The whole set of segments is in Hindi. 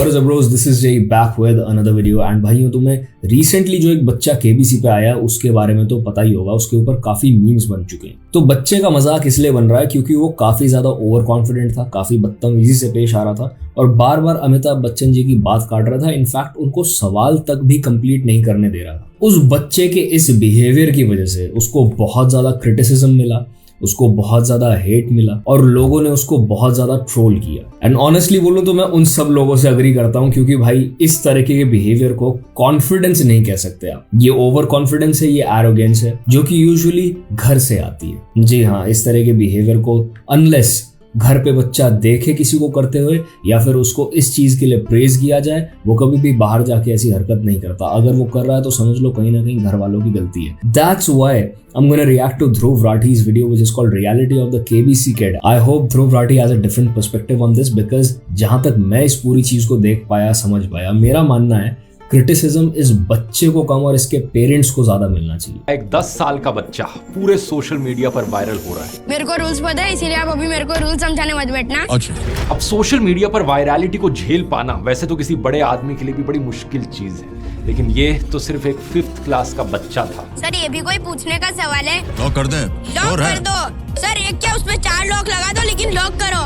What is up bros, this is Jay back with another video and भाइयों तुम्हें रिसेंटली जो एक बच्चा केबीसी पे आया उसके बारे में तो पता ही होगा, उसके ऊपर काफी मीम्स बन चुके हैं। तो बच्चे का मजाक इसलिए बन रहा है क्योंकि वो काफी ज्यादा ओवर कॉन्फिडेंट था, काफी बदतमीजी से पेश आ रहा था और बार बार अमिताभ बच्चन जी की बात काट रहा था। इनफैक्ट उनको सवाल तक भी कंप्लीट नहीं करने दे रहा था। उस बच्चे के इस बिहेवियर की वजह से उसको बहुत ज्यादा क्रिटिसिज्म मिला, उसको बहुत ज्यादा हेट मिला और लोगों ने उसको बहुत ज्यादा ट्रोल किया। एंड ऑनेस्टली बोलूं तो मैं उन सब लोगों से अग्री करता हूं क्योंकि भाई इस तरीके के बिहेवियर को कॉन्फिडेंस नहीं कह सकते आप। ये ओवर कॉन्फिडेंस है, ये एरोगेंस है जो कि यूजुअली घर से आती है। जी हाँ, इस तरह के बिहेवियर को अनलेस घर पे बच्चा देखे किसी को करते हुए या फिर उसको इस चीज के लिए प्रेज किया जाए, वो कभी भी बाहर जाके ऐसी हरकत नहीं करता। अगर वो कर रहा है तो समझ लो कहीं ना कहीं घर वालों की गलती है। That's why I'm gonna react to Dhruv Rathi's video which is called Reality of the KBC Kid. I hope Dhruv Rathi has a different perspective on this because जहां तक मैं इस पूरी चीज को देख पाया, समझ पाया, मेरा मानना है क्रिटिसिज्म इस बच्चे को कम और इसके पेरेंट्स को ज्यादा मिलना चाहिए। एक 10 साल का बच्चा पूरे सोशल मीडिया पर वायरल हो रहा है। मेरे को रूल्स पता है, इसीलिए आप अभी मेरे को रूल समझाने मत बैठना। अच्छा, अब सोशल मीडिया पर वायरलिटी को झेल पाना वैसे तो किसी बड़े आदमी के लिए भी बड़ी मुश्किल चीज है, लेकिन ये तो सिर्फ एक 5th क्लास का बच्चा था। सर ये भी कोई पूछने का सवाल है? लॉक कर दे। लॉक कर दो सर। एक क्या उसमें 4 लॉक लगा दो, लेकिन लॉक करो।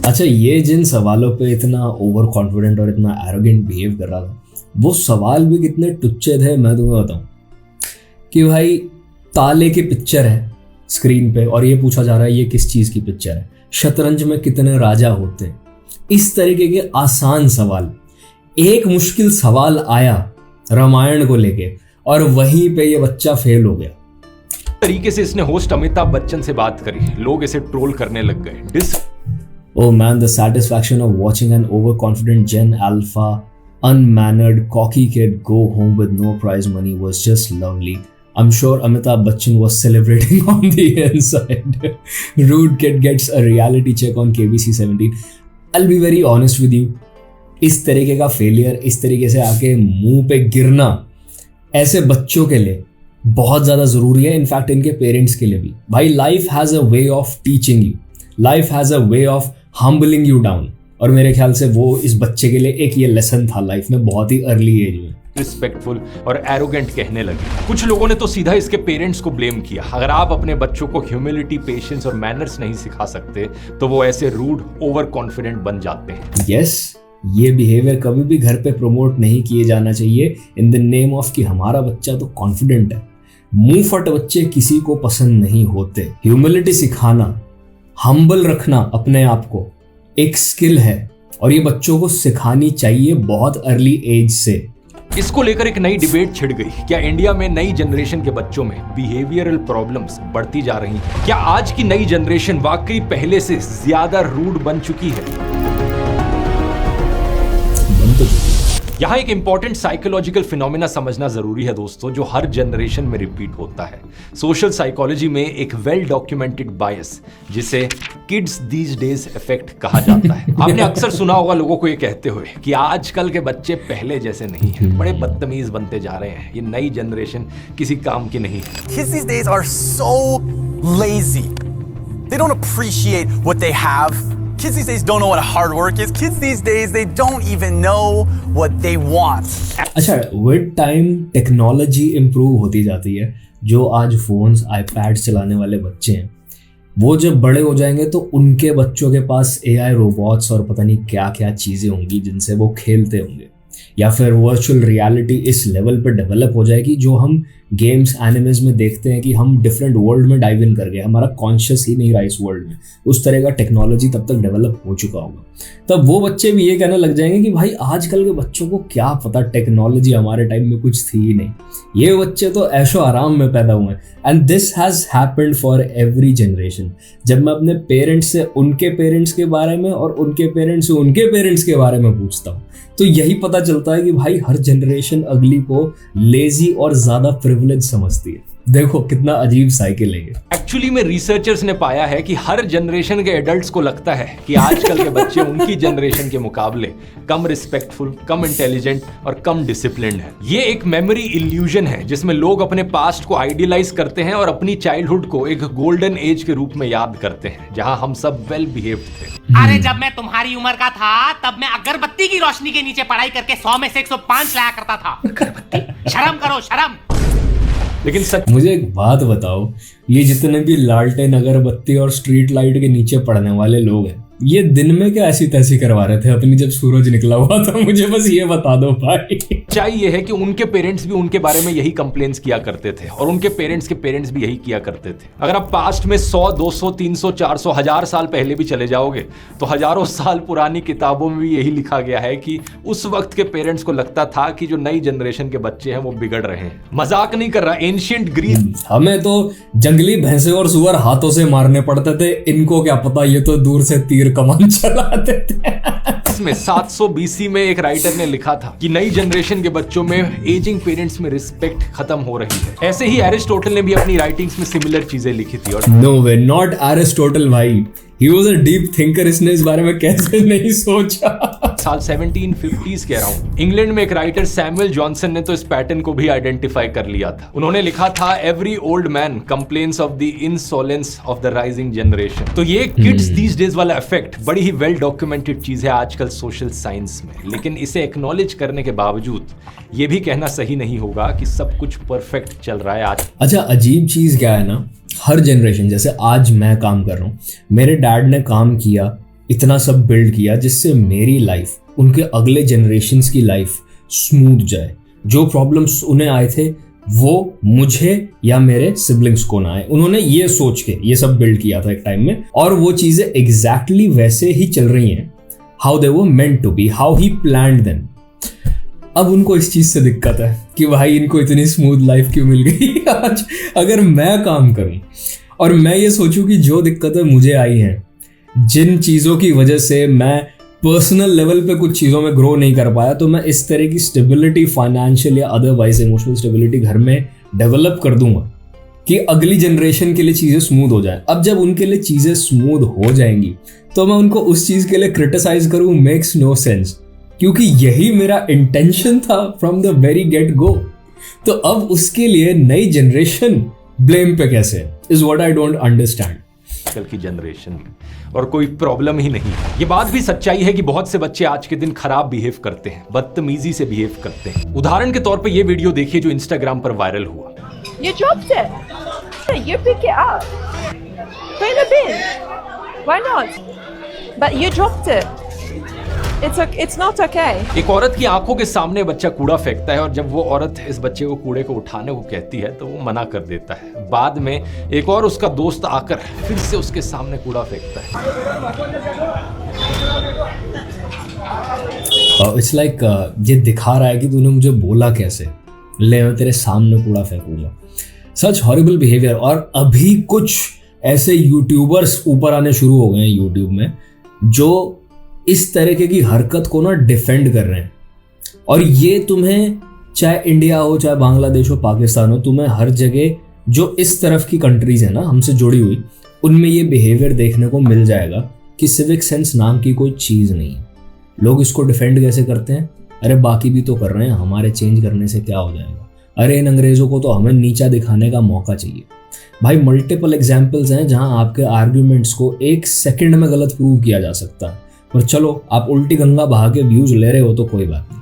अच्छा, ये जिन सवालों पे इतना ओवर कॉन्फिडेंट और इतना एरोगेंट बिहेव कर रहा था, वो सवाल भी कितने टुच्चे थे मैं तुम्हें बताऊं कि भाई ताले की पिक्चर है स्क्रीन पे और ये पूछा जा रहा है ये किस चीज की पिक्चर है, शतरंज में कितने राजा होते हैं। इस तरीके के आसान सवाल। एक मुश्किल सवाल आया रामायण को लेके और वहीं पे ये बच्चा फेल हो गया। तरीके से इसने होस्ट अमिताभ बच्चन से बात करी, लोग इसे ट्रोल करने लग गए। Oh man, the satisfaction of watching an overconfident Gen Alpha unmannered cocky kid go home with no prize money was just lovely. I'm sure Amitabh Bachchan was celebrating on the inside. Rude kid gets a reality check on KBC 17. I'll be very honest with you. इस तरीके का फेलियर, इस तरीके से आके मुंह पे गिरना ऐसे बच्चों के लिए बहुत ज्यादा जरूरी है। इनफैक्ट इनके पेरेंट्स के लिए भी। भाई life has a way of teaching you, life has a way of humbling you down और मेरे ख्याल से वो इस बच्चे के लिए एक ये लेसन था लाइफ में बहुत ही अर्ली एज में। रिस्पेक्टफुल और एरोगेंट कहने लगे। कुछ लोगों ने तो सीधा इसके पेरेंट्स को ब्लेम किया। अगर आप अपने बच्चों को ह्यूमिलिटी, पेशेंस और मैनर्स नहीं सिखा सकते तो वो ऐसे रूड, ओवर कॉन्फिडेंट बन जाते हैं। यस, ये बिहेवियर कभी भी घर पे प्रमोट नहीं किए जाना चाहिए इन द नेम ऑफ कि हमारा बच्चा तो कॉन्फिडेंट है। मुंह फट बच्चे किसी को पसंद नहीं होते। ह्यूमिलिटी सिखाना, हम्बल रखना अपने आप को एक स्किल है और ये बच्चों को सिखानी चाहिए बहुत अर्ली एज से। इसको लेकर एक नई डिबेट छिड़ गई। क्या इंडिया में नई जनरेशन के बच्चों में बिहेवियरल प्रॉब्लम्स बढ़ती जा रही हैं? क्या आज की नई जनरेशन वाकई पहले से ज्यादा रूड बन चुकी है? यहाँ एक इंपॉर्टेंट साइकोलॉजिकल फिनोमेना समझना जरूरी है दोस्तों, जो हर जनरेशन में रिपीट होता है। सोशल साइकोलॉजी में एक वेल डॉक्यूमेंटेड बायस जिसे किड्स दीज डेज इफेक्ट कहा जाता है। आपने अक्सर सुना होगा लोगों को ये कहते हुए कि आजकल के बच्चे पहले जैसे नहीं हैं, बड़े बदतमीज बनते जा रहे हैं, ये नई जनरेशन किसी काम की नहीं है। Kids these days are so lazy. They don't appreciate what they have. Kids these days don't know what hard work is. Kids these days, they don't even know what they want. अच्छा, विद टाइम टेक्नोलॉजी इम्प्रूव होती जाती है। जो आज फोन्स, आईपैड्स चलाने वाले बच्चे हैं, वो जब बड़े हो जाएंगे तो उनके बच्चों के पास AI रोबोट्स और पता नहीं क्या क्या चीज़ें होंगी जिनसे वो खेलते होंगे, या फिर वर्चुअल रियलिटी इस लेवल पर डेवलप हो जाएगी जो हम गेम्स, एनिमेज में देखते हैं कि हम डिफरेंट वर्ल्ड में डाइव इन कर गए, हमारा कॉन्शियस ही नहीं रहा इस वर्ल्ड में। उस तरह का टेक्नोलॉजी तब तक डेवलप हो चुका होगा। तब वो बच्चे भी ये कहने लग जाएंगे कि भाई आजकल के बच्चों को क्या पता, टेक्नोलॉजी हमारे टाइम में कुछ थी ही नहीं, ये बच्चे तो ऐशो आराम में पैदा हुए हैं। And this has happened for every generation. जब मैं अपने पेरेंट्स से उनके पेरेंट्स के बारे में और उनके पेरेंट्स से उनके पेरेंट्स के बारे में पूछता हूँ तो यही पता चलता है कि भाई हर जनरेशन अगली को लेजी और ज्यादा प्रिविलेज समझती है। देखो कितना अजीब साइकिल है ये। एक्चुअली में रिसर्चर्स ने पाया है कि हर जनरेशन के एडल्ट्स को लगता है कि आजकल के बच्चे उनकी जनरेशन के मुकाबले कम रिस्पेक्टफुल, कम इंटेलिजेंट और कम डिसिप्लिन्ड है। ये एक मेमोरी इल्यूजन है जिसमें लोग अपने पास्ट को आइडियलाइज करते हैं और अपनी चाइल्डहुड को एक गोल्डन एज के रूप में याद करते हैं जहां हम सब वेल बिहेव्ड थे। अरे जब मैं तुम्हारी उम्र का था तब मैं अगरबत्ती की रोशनी के नीचे पढ़ाई करके 100 में से 105 लाया करता था। अगरबत्ती, शर्म करो शर्म। लेकिन सच मुझे एक बात बताओ, ये जितने भी लालटेन, अगरबत्ती और स्ट्रीट लाइट के नीचे पड़ने वाले लोग हैं, ये दिन में क्या ऐसी तैसी करवा रहे थे अपनी जब सूरज निकला हुआ था? मुझे बस ये बता दो भाई। सच्चाई ये है कि उनके पेरेंट्स भी उनके बारे में यही कंप्लेंट्स किया करते थे और उनके पेरेंट्स के पेरेंट्स भी यही किया करते थे। अगर आप पास्ट में 100, 200, 300, 400, 1000 साल पहले भी चले जाओगे तो हजारों साल पुरानी किताबों में भी यही लिखा गया है कि उस वक्त के पेरेंट्स को लगता था कि जो नई जनरेशन के बच्चे हैं वो बिगड़ रहे हैं। मजाक नहीं कर रहा। एंशिएंट ग्रीस, हमें तो जंगली भैंसे और सुअर हाथों से मारने पड़ते थे, इनको क्या पता, ये तो दूर से तीर कमान चलाते थे। इसमें 700 BC में एक राइटर ने लिखा था कि नई जनरेशन के बच्चों में एजिंग पेरेंट्स में रिस्पेक्ट खत्म हो रही है। ऐसे ही एरिस्टोटल ने भी अपनी राइटिंग्स में सिमिलर चीजें लिखी थी। और नो वे, नॉट एरिस्टोटल भाई, he was a deep thinker, इसने इस बारे में कैसे नहीं सोचा। साल 1750s के अराउंड इंग्लैंड में एक राइटर सैमुअल जॉनसन ने तो इस पैटर्न को भी आइडेंटिफाई कर लिया था। उन्होंने लिखा था, every old man complains of the insolence of the rising generation. तो ये किड्स दीज डेज वाला इफेक्ट बड़ी ही वेल डॉक्यूमेंटेड चीज है आजकल सोशल साइंस में, लेकिन इसे एक्नॉलेज करने के बावजूद ये भी कहना सही नहीं होगा कि सब कुछ परफेक्ट चल रहा है आज। अच्छा, अजीब चीज क्या है ना, हर जनरेशन, जैसे आज मैं काम कर रहा हूँ, मेरे डैड ने काम किया, इतना सब बिल्ड किया जिससे मेरी लाइफ, उनके अगले जनरेशन्स की लाइफ स्मूथ जाए। जो प्रॉब्लम्स उन्हें आए थे वो मुझे या मेरे सिबलिंग्स को ना आए। उन्होंने ये सोच के ये सब बिल्ड किया था एक टाइम में, और वो चीजें एग्जैक्टली वैसे ही चल रही हैं, how they were meant to be, how he planned them. अब उनको इस चीज से दिक्कत है कि भाई इनको इतनी स्मूथ लाइफ क्यों मिल गई। आज अगर मैं काम करूं और मैं ये सोचूं कि जो दिक्कतें मुझे आई हैं, जिन चीजों की वजह से मैं पर्सनल लेवल पे कुछ चीजों में ग्रो नहीं कर पाया, तो मैं इस तरह की स्टेबिलिटी, फाइनेंशियल या अदरवाइज इमोशनल स्टेबिलिटी घर में डेवलप कर दूंगा कि अगली जनरेशन के लिए चीजें स्मूथ हो जाए। अब जब उनके लिए चीजें स्मूथ हो जाएंगी तो मैं उनको उस चीज के लिए क्रिटिसाइज करूं, मेक्स नो सेंस, क्योंकि यही मेरा इंटेंशन था from the very get go. तो अब उसके लिए नई जनरेशन ब्लेम पे कैसे, is what I don't understand. कल की जनरेशन में और कोई प्रॉब्लम ही नहीं। ये बात भी सच्चाई है कि बहुत से बच्चे आज के दिन खराब बिहेव करते हैं, बदतमीजी से बिहेव करते हैं। उदाहरण के तौर पे ये वीडियो देखिए जो इंस्टाग्राम पर वायरल हुआ। You dropped it. You pick it up. Put in the bin. Why not? But you dropped it. It's not okay. एक औरत की आंखों के सामने बच्चा कूड़ा फेंकता है और जब वो औरत इस बच्चे को कूड़े को उठाने को कहती है तो वो मना कर देता है। बाद में एक और उसका दोस्त आकर फिर से उसके सामने कूड़ा फेंकता है। इट्स लाइक ये दिखा रहा है कि तूने मुझे बोला कैसे, ले मैं तेरे सामने कूड़ा फेंकूंगा। सच हॉरिबल बिहेवियर। और अभी कुछ ऐसे यूट्यूबर्स ऊपर आने शुरू हो गए हैं यूट्यूब में जो इस तरीके की हरकत को ना डिफेंड कर रहे हैं। और ये तुम्हें चाहे इंडिया हो, चाहे बांग्लादेश हो, पाकिस्तान हो, तुम्हें हर जगह जो इस तरफ की कंट्रीज है ना हमसे जुड़ी हुई, उनमें ये बिहेवियर देखने को मिल जाएगा कि सिविक सेंस नाम की कोई चीज़ नहीं है। लोग इसको डिफेंड कैसे करते हैं, अरे बाकी भी तो कर रहे हैं, हमारे चेंज करने से क्या हो जाएगा, अरे इन अंग्रेज़ों को तो हमें नीचा दिखाने का मौका चाहिए। भाई मल्टीपल एग्जाम्पल्स हैं जहां आपके आर्ग्यूमेंट्स को एक सेकंड में गलत प्रूव किया जा सकता है, पर चलो आप उल्टी गंगा बहा के व्यूज ले रहे हो तो कोई बात नहीं।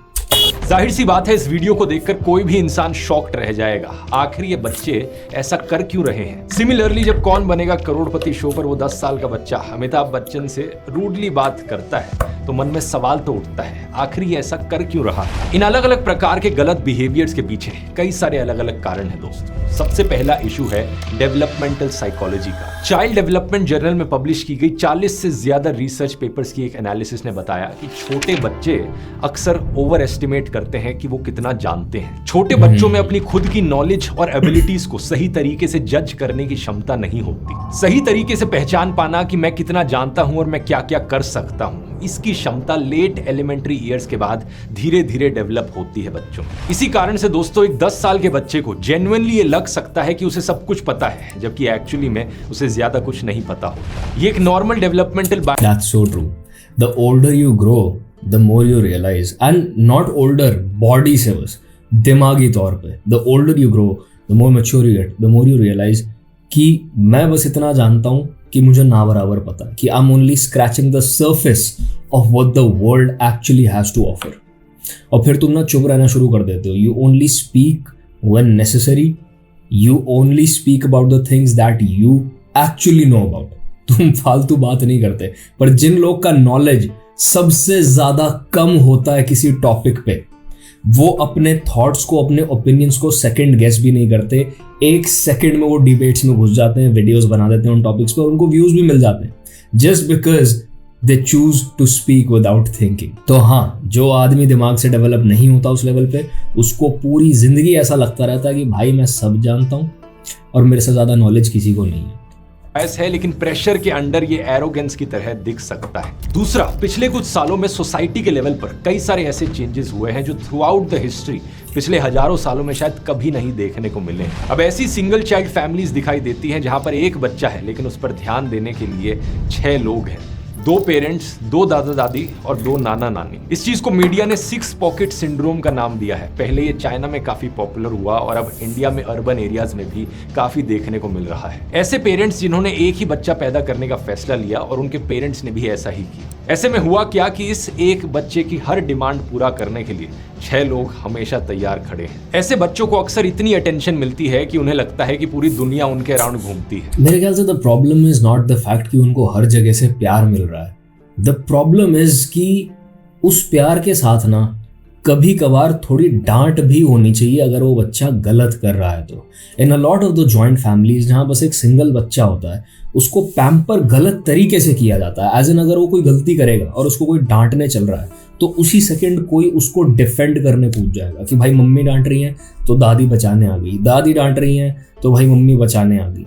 जाहिर सी बात है इस वीडियो को देखकर कोई भी इंसान शॉक्ड रह जाएगा, आखिर ये बच्चे ऐसा कर क्यों रहे हैं। सिमिलरली जब कौन बनेगा करोड़पति शो पर वो 10 साल का बच्चा अमिताभ बच्चन से रूडली बात करता है तो मन में सवाल तो उठता है, आखिर ये ऐसा कर क्यों रहा। इन अलग अलग प्रकार के गलत बिहेवियर्स के पीछे कई सारे अलग अलग कारण हैं दोस्तों। सबसे पहला इशू है डेवलपमेंटल साइकोलॉजी का। चाइल्ड डेवलपमेंट जर्नल में पब्लिश की गई 40 से ज्यादा रिसर्च पेपर्स की एक एनालिसिस ने बताया कि छोटे बच्चे अक्सर ओवर एस्टिमेट करते हैं कि वो कितना जानते हैं। छोटे बच्चों में अपनी खुद की नॉलेज और एबिलिटीज को सही तरीके से जज करने की क्षमता नहीं होती। सही तरीके से पहचान पाना कि मैं कितना जानता हूं और मैं क्या क्या कर सकता हूं, इसकी क्षमता लेट एलिमेंट्री ईयर्स के बाद धीरे धीरे डेवलप होती है बच्चों में। इसी कारण से दोस्तों एक 10 साल के बच्चे को जेन्युइनली ये लग सकता है कि उसे सब कुछ पता है, जबकि एक्चुअली में उसे ज्यादा कुछ नहीं पता हो। ये एक normal developmental That's so true. The older you grow, the more you realize, and not older body से बस दिमागी तौर पे, the older you grow, the more mature you get, the more you realize कि मैं बस इतना जानता हूँ कि मुझे ना बराबर पता है, कि I'm only scratching the surface of what the world actually has to offer. और फिर तुम ना चुप रहना शुरू कर देते हो. You only speak when necessary. You only speak about the things that you actually know about. तुम फालतू बात नहीं करते. पर जिन लोग का नॉलेज सबसे ज्यादा कम होता है किसी टॉपिक पे, वो अपने थॉट्स को, अपने ओपिनियंस को सेकंड गेस भी नहीं करते. एक सेकंड में वो डिबेट्स में घुस जाते हैं, वीडियोस बना देते हैं उन टॉपिक्स पे और उनको व्यूज भी मिल जाते हैं, just because they choose to speak without thinking. तो हाँ, जो आदमी दिमाग से डेवलप नहीं होता उस लेवल पे, उसको पूरी जिंदगी ऐसा लगता रहता है कि भाई मैं सब जानता हूँ और मेरे से ज्यादा नॉलेज किसी को नहीं है. है, लेकिन प्रेशर के अंडर ये एरोगेंस की तरह दिख सकता है. दूसरा, पिछले कुछ सालों में सोसाइटी के लेवल पर कई सारे ऐसे चेंजेस हुए हैं जो थ्रू आउट द हिस्ट्री पिछले हजारों सालों में शायद कभी नहीं देखने को मिले. अब ऐसी सिंगल चाइल्ड फैमिलीज दिखाई देती हैं जहां पर एक बच्चा है लेकिन उस पर ध्यान देने के लिए 6 लोग हैं. 2 पेरेंट्स, 2 दादा दादी और 2 नाना नानी. इस चीज को मीडिया ने 6 पॉकेट सिंड्रोम का नाम दिया है. पहले ये चाइना में काफी पॉपुलर हुआ और अब इंडिया में अर्बन एरियाज में भी काफी देखने को मिल रहा है. ऐसे पेरेंट्स जिन्होंने एक ही बच्चा पैदा करने का फैसला लिया और उनके पेरेंट्स ने भी ऐसा ही किया. ऐसे में हुआ क्या कि इस एक बच्चे की हर डिमांड पूरा करने के लिए 6 लोग हमेशा तैयार खड़े हैं. ऐसे बच्चों को अक्सर इतनी अटेंशन मिलती है कि उन्हें लगता है कि पूरी दुनिया उनके अराउंड घूमती है. मेरे ख्याल से the problem is not the fact कि उनको हर जगह से प्यार मिल रहा है. द प्रॉब्लम इज कि उस प्यार के साथ ना कभी कभार थोड़ी डांट भी होनी चाहिए अगर वो बच्चा गलत कर रहा है तो. In a lot of the joint families जहाँ बस एक सिंगल बच्चा होता है, उसको पैम्पर गलत तरीके से किया जाता है. एज इन अगर वो कोई गलती करेगा और उसको कोई डांटने चल रहा है तो उसी सेकंड कोई उसको डिफेंड करने कूद जाएगा कि भाई मम्मी डांट रही है तो दादी बचाने आ गई, दादी डांट रही है तो भाई मम्मी बचाने आ गई.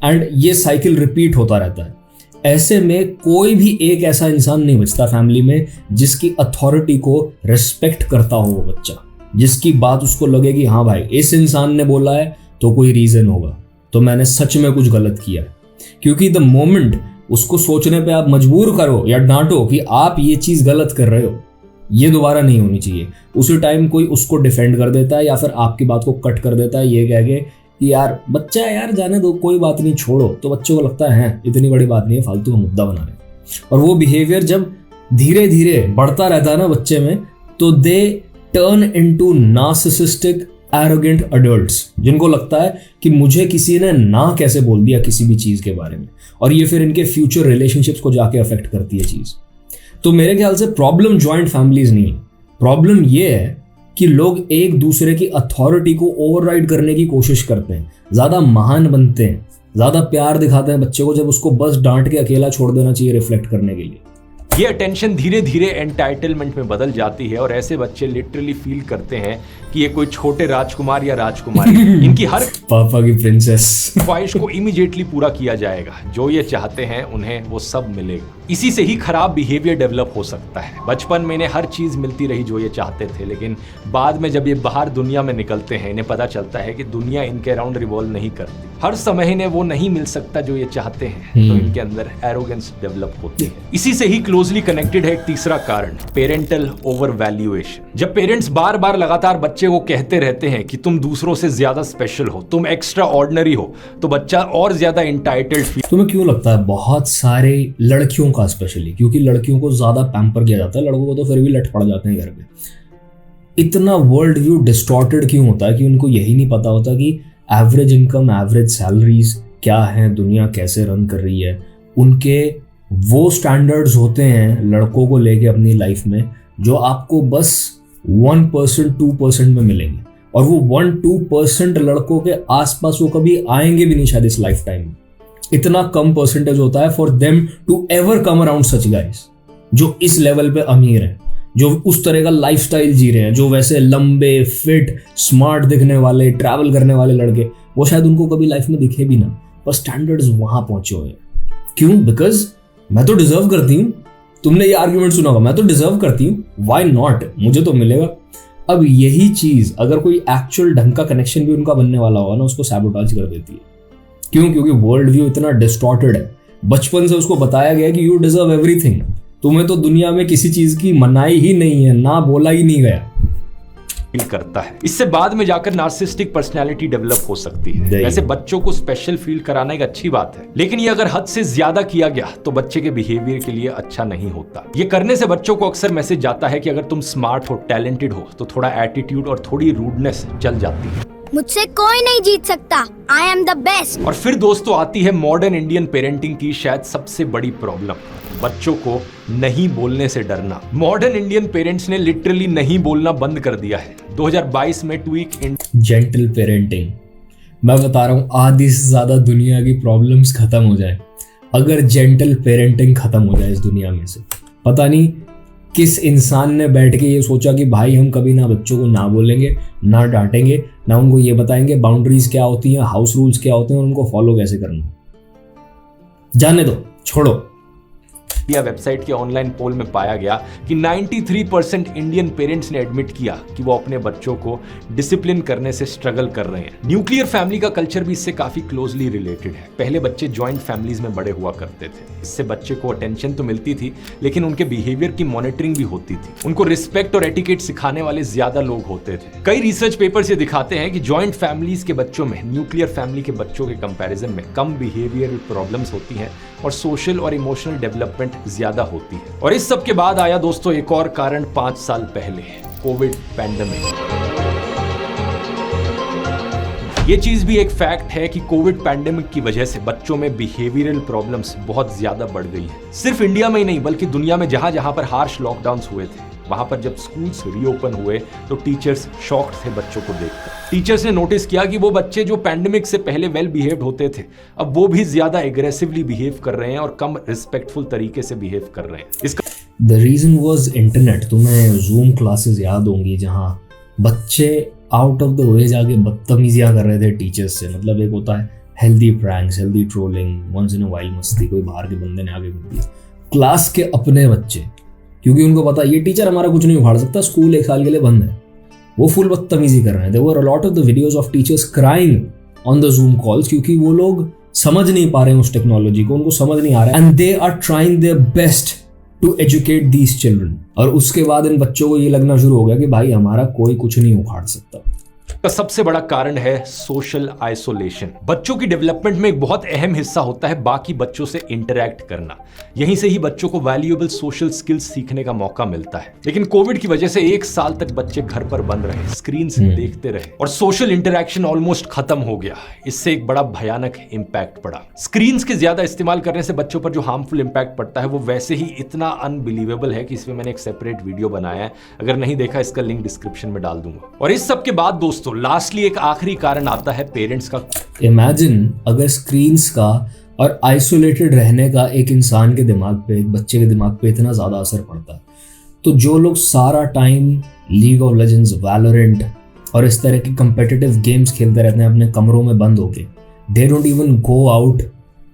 एंड ये साइकिल रिपीट होता रहता है. ऐसे में कोई भी एक ऐसा इंसान नहीं बचता फैमिली में जिसकी अथॉरिटी को रिस्पेक्ट करता हो वो बच्चा, जिसकी बात उसको लगे कि हाँ भाई इस इंसान ने बोला है तो कोई रीजन होगा, तो मैंने सच में कुछ गलत किया है. क्योंकि द मोमेंट उसको सोचने पे आप मजबूर करो या डांटो कि आप ये चीज गलत कर रहे हो, ये दोबारा नहीं होनी चाहिए, उसी टाइम कोई उसको डिफेंड कर देता है या फिर आपकी बात को कट कर देता है ये कह के कि यार बच्चा है यार जाने दो, कोई बात नहीं छोड़ो. तो बच्चों को लगता है इतनी बड़ी बात नहीं है, फालतू का मुद्दा बना रहे. और वो बिहेवियर जब धीरे धीरे बढ़ता रहता है ना बच्चे में, तो they turn into narcissistic arrogant adults, जिनको लगता है कि मुझे किसी ने ना कैसे बोल दिया किसी भी चीज के बारे में, और ये फिर इनके फ्यूचर रिलेशनशिप्स को जाके अफेक्ट करती है चीज. तो मेरे ख्याल से प्रॉब्लम जॉइंट फैमिलीज नहीं है. प्रॉब्लम ये है कि लोग एक दूसरे की अथॉरिटी को ओवरराइड करने की कोशिश करते हैं, ज्यादा महान बनते हैं, ज्यादा प्यार दिखाते हैं बच्चे को जब उसको बस डांट के अकेला छोड़ देना चाहिए रिफ्लेक्ट करने के लिए. ये अटेंशन धीरे धीरे एंटाइटलमेंट में बदल जाती है और ऐसे बच्चे लिटरली फील करते हैं कि ये कोई छोटे राजकुमार या राजकुमारी, इनकी हर पापा की प्रिंसेस ख्वाहिश को इमीडिएटली पूरा किया जाएगा. जो ये चाहते हैं उन्हें वो सब मिलेगा. इसी से ही खराब बिहेवियर डेवलप हो सकता है. बचपन में इन्हें हर चीज मिलती रही जो ये चाहते थे, लेकिन बाद में जब ये बाहर दुनिया में निकलते हैं इन्हें पता चलता है कि दुनिया इनके अराउंड रिवॉल्व नहीं करती. हर समय इन्हें वो नहीं मिल सकता जो ये चाहते हैं, तो इनके अंदर एरोगेंस डेवलप होती है. इसी से ही क्लोजली कनेक्टेड है एक तीसरा कारण, पेरेंटल ओवर वैल्यूएशन. जब पेरेंट्स बार बार लगातार बच्चे को कहते रहते हैं कि तुम दूसरों से ज्यादा स्पेशल हो, तुम एक्स्ट्रा ऑर्डिनरी हो, तो बच्चा और ज्यादा इंटाइटल्ड फील. तुम्हें क्यों लगता है बहुत सारे लड़कियों का स्पेशली, क्योंकि लड़कियों को ज्यादा पैम्पर किया जाता है, लड़कों को तो फिर भी लट पड़ जाते हैं घर पे, इतना वर्ल्ड व्यू डिस्टॉर्टेड क्यों होता है कि उनको यही नहीं पता होता कि एवरेज इनकम, एवरेज सैलरीज क्या है, दुनिया कैसे रन कर रही है. उनके वो स्टैंडर्ड्स होते हैं लड़कों को लेके अपनी लाइफ में जो आपको बस 1% 2% में मिलेंगे, और वो 1-2% लड़कों के आसपास वो कभी आएंगे भी नहीं शायद इस लाइफ टाइम में. इतना कम परसेंटेज होता है for them to ever come around such guys जो इस लेवल पे अमीर है. जो उस तरह का लाइफस्टाइल जी रहे हैं, जो वैसे लंबे फिट स्मार्ट दिखने वाले ट्रैवल करने वाले लड़के, वो शायद उनको कभी लाइफ में दिखे भी ना, पर स्टैंडर्ड्स वहां पहुंचे हुए हैं। क्यों? बिकॉज मैं तो डिजर्व करती हूँ। तुमने ये आर्ग्यूमेंट सुना होगा, मैं तो डिजर्व करती हूँ, व्हाई नॉट, मुझे तो मिलेगा। अब यही चीज अगर कोई एक्चुअल ढंग का कनेक्शन भी उनका बनने वाला होगा ना, उसको सैबोटाज कर देती है। क्यों? क्योंकि वर्ल्ड व्यू इतना डिस्टॉर्टेड है। बचपन से उसको बताया गया कि यू डिजर्व एवरीथिंग, तुम्हें तो दुनिया में किसी चीज की मनाई ही नहीं है, ना बोला ही नहीं गया। फील करता है, इससे बाद में जाकर नार्सिसिस्टिक पर्सनैलिटी डेवलप हो सकती है। वैसे बच्चों को स्पेशल फील कराना एक अच्छी बात है, लेकिन ये अगर हद से ज्यादा किया गया तो बच्चे के बिहेवियर के लिए अच्छा नहीं होता। ये करने से बच्चों को अक्सर मैसेज जाता है कि अगर तुम स्मार्ट हो, टैलेंटेड हो, तो थोड़ा एटीट्यूड और थोड़ी रूडनेस चल जाती है। मुझसे कोई नहीं जीत सकता, आई एम द बेस्ट। और फिर दोस्तों आती है मॉडर्न इंडियन पेरेंटिंग की शायद सबसे बड़ी प्रॉब्लम, बच्चों को नहीं बोलने से डरना। मॉडर्न इंडियन पेरेंट्स ने लिटरली नहीं बोलना बंद कर दिया है। 2022 में ट्वीक इन जेंटल पेरेंटिंग, मैं बता रहा हूँ आधी से ज्यादा दुनिया की प्रॉब्लम्स खत्म हो जाए अगर जेंटल पेरेंटिंग खत्म हो जाए इस दुनिया में से। पता नहीं किस इंसान ने बैठ के ये सोचा कि भाई हम कभी ना बच्चों को ना बोलेंगे, ना डांटेंगे, ना उनको ये बताएंगे बाउंड्रीज क्या होती हैं, हाउस रूल्स क्या होते हैं और उनको फॉलो कैसे करना। जाने दो, छोड़ो। वेबसाइट के ऑनलाइन पोल में पाया गया कि 93% इंडियन पेरेंट्स ने एडमिट किया कि वो अपने बच्चों को डिसिप्लिन करने से स्ट्रगल कर रहे हैं। न्यूक्लियर फैमिली का कल्चर भी इससे काफी क्लोजली रिलेटेड है। पहले बच्चे जॉइंट फैमिलीज में बड़े हुआ करते थे, इससे बच्चे को अटेंशन तो मिलती थी, लेकिन उनके बिहेवियर की मॉनिटरिंग भी होती थी। उनको रिस्पेक्ट और एटिकेट सिखाने वाले ज्यादा लोग होते थे। कई रिसर्च पेपर्स ये दिखाते हैं कि जॉइंट फैमिलीज के बच्चों में न्यूक्लियर फैमिली के बच्चों के कंपैरिजन में कम बिहेवियरल प्रॉब्लम्स होती हैं और सोशल और इमोशनल डेवलपमेंट ज्यादा होती है। और इस सब के बाद आया दोस्तों एक और कारण 5 साल पहले, कोविड पैंडेमिक। ये चीज भी एक फैक्ट है कि कोविड पैंडेमिक की वजह से बच्चों में बिहेवियरल प्रॉब्लम्स बहुत ज्यादा बढ़ गई है। सिर्फ इंडिया में ही नहीं बल्कि दुनिया में जहां जहां पर हार्श लॉकडाउन्स हुए थे, वहां पर जब स्कूल्स रीओपन हुए तो टीचर्स शॉक्ड थे बच्चों को देखकर। टीचर्स ने नोटिस किया कि वो बच्चे जो पैंडेमिक से पहले वेल बिहेव्ड होते थे, अब वो भी ज्यादा एग्रेसिवली बिहेव कर रहे हैं और कम रिस्पेक्टफुल तरीके से बिहेव कर रहे हैं। इसका द रीजन वाज इंटरनेट। तुम्हें जूम क्लासेस याद होंगी जहां बच्चे आउट ऑफ द वे जाके बदतमीजियां कर रहे थे टीचर्स से। मतलब एक होता है healthy pranks, healthy trolling, once in a while मस्ती, कोई बाहर के बंदे ने आगे कर दिया। क्लास के अपने बच्चे, क्योंकि उनको पता ये टीचर हमारा कुछ नहीं उखाड़ सकता, स्कूल 1 साल के लिए बंद है, वो फुल बदतमीजी कर रहे हैं। There were a lot of the videos of teachers crying on the Zoom calls, क्योंकि वो लोग समझ नहीं पा रहे हैं उस टेक्नोलॉजी को, उनको समझ नहीं आ रहा है, and they are trying their best to educate these children. और उसके बाद इन बच्चों को ये लगना शुरू हो गया कि भाई हमारा कोई कुछ नहीं उखाड़ सकता। का सबसे बड़ा कारण है सोशल आइसोलेशन। बच्चों की डेवलपमेंट में एक बहुत अहम हिस्सा होता है बाकी बच्चों से इंटरैक्ट करना। यहीं से ही बच्चों को वैल्यूएबल सोशल स्किल्स सीखने का मौका मिलता है। लेकिन कोविड की वजह से 1 साल तक बच्चे घर पर बंद रहे, स्क्रीन से देखते रहे और सोशल इंटरैक्शन ऑलमोस्ट खत्म हो गया। इससे एक बड़ा भयानक इंपैक्ट पड़ा। स्क्रीन के ज्यादा इस्तेमाल करने से बच्चों पर जो हार्मफुल इंपैक्ट पड़ता है वो वैसे ही इतना अनबिलीवेबल है कि इसमें मैंने एक सेपरेट वीडियो बनाया है, अगर नहीं देखा इसका लिंक डिस्क्रिप्शन में डाल दूंगा। और इस सब के बाद दोस्तों लास्टली एक आखिरी कारण आता है पेरेंट्स का। इमेजिन अगर स्क्रीन्स का और आइसोलेटेड रहने का एक इंसान के दिमाग पे, एक बच्चे के दिमाग पे इतना ज्यादा असर पड़ता है, तो जो लोग सारा time league of legends, Valorant और इस तरह के कम्पिटिटिव गेम्स खेलते रहते हैं अपने कमरों में बंद होके, they don't even go out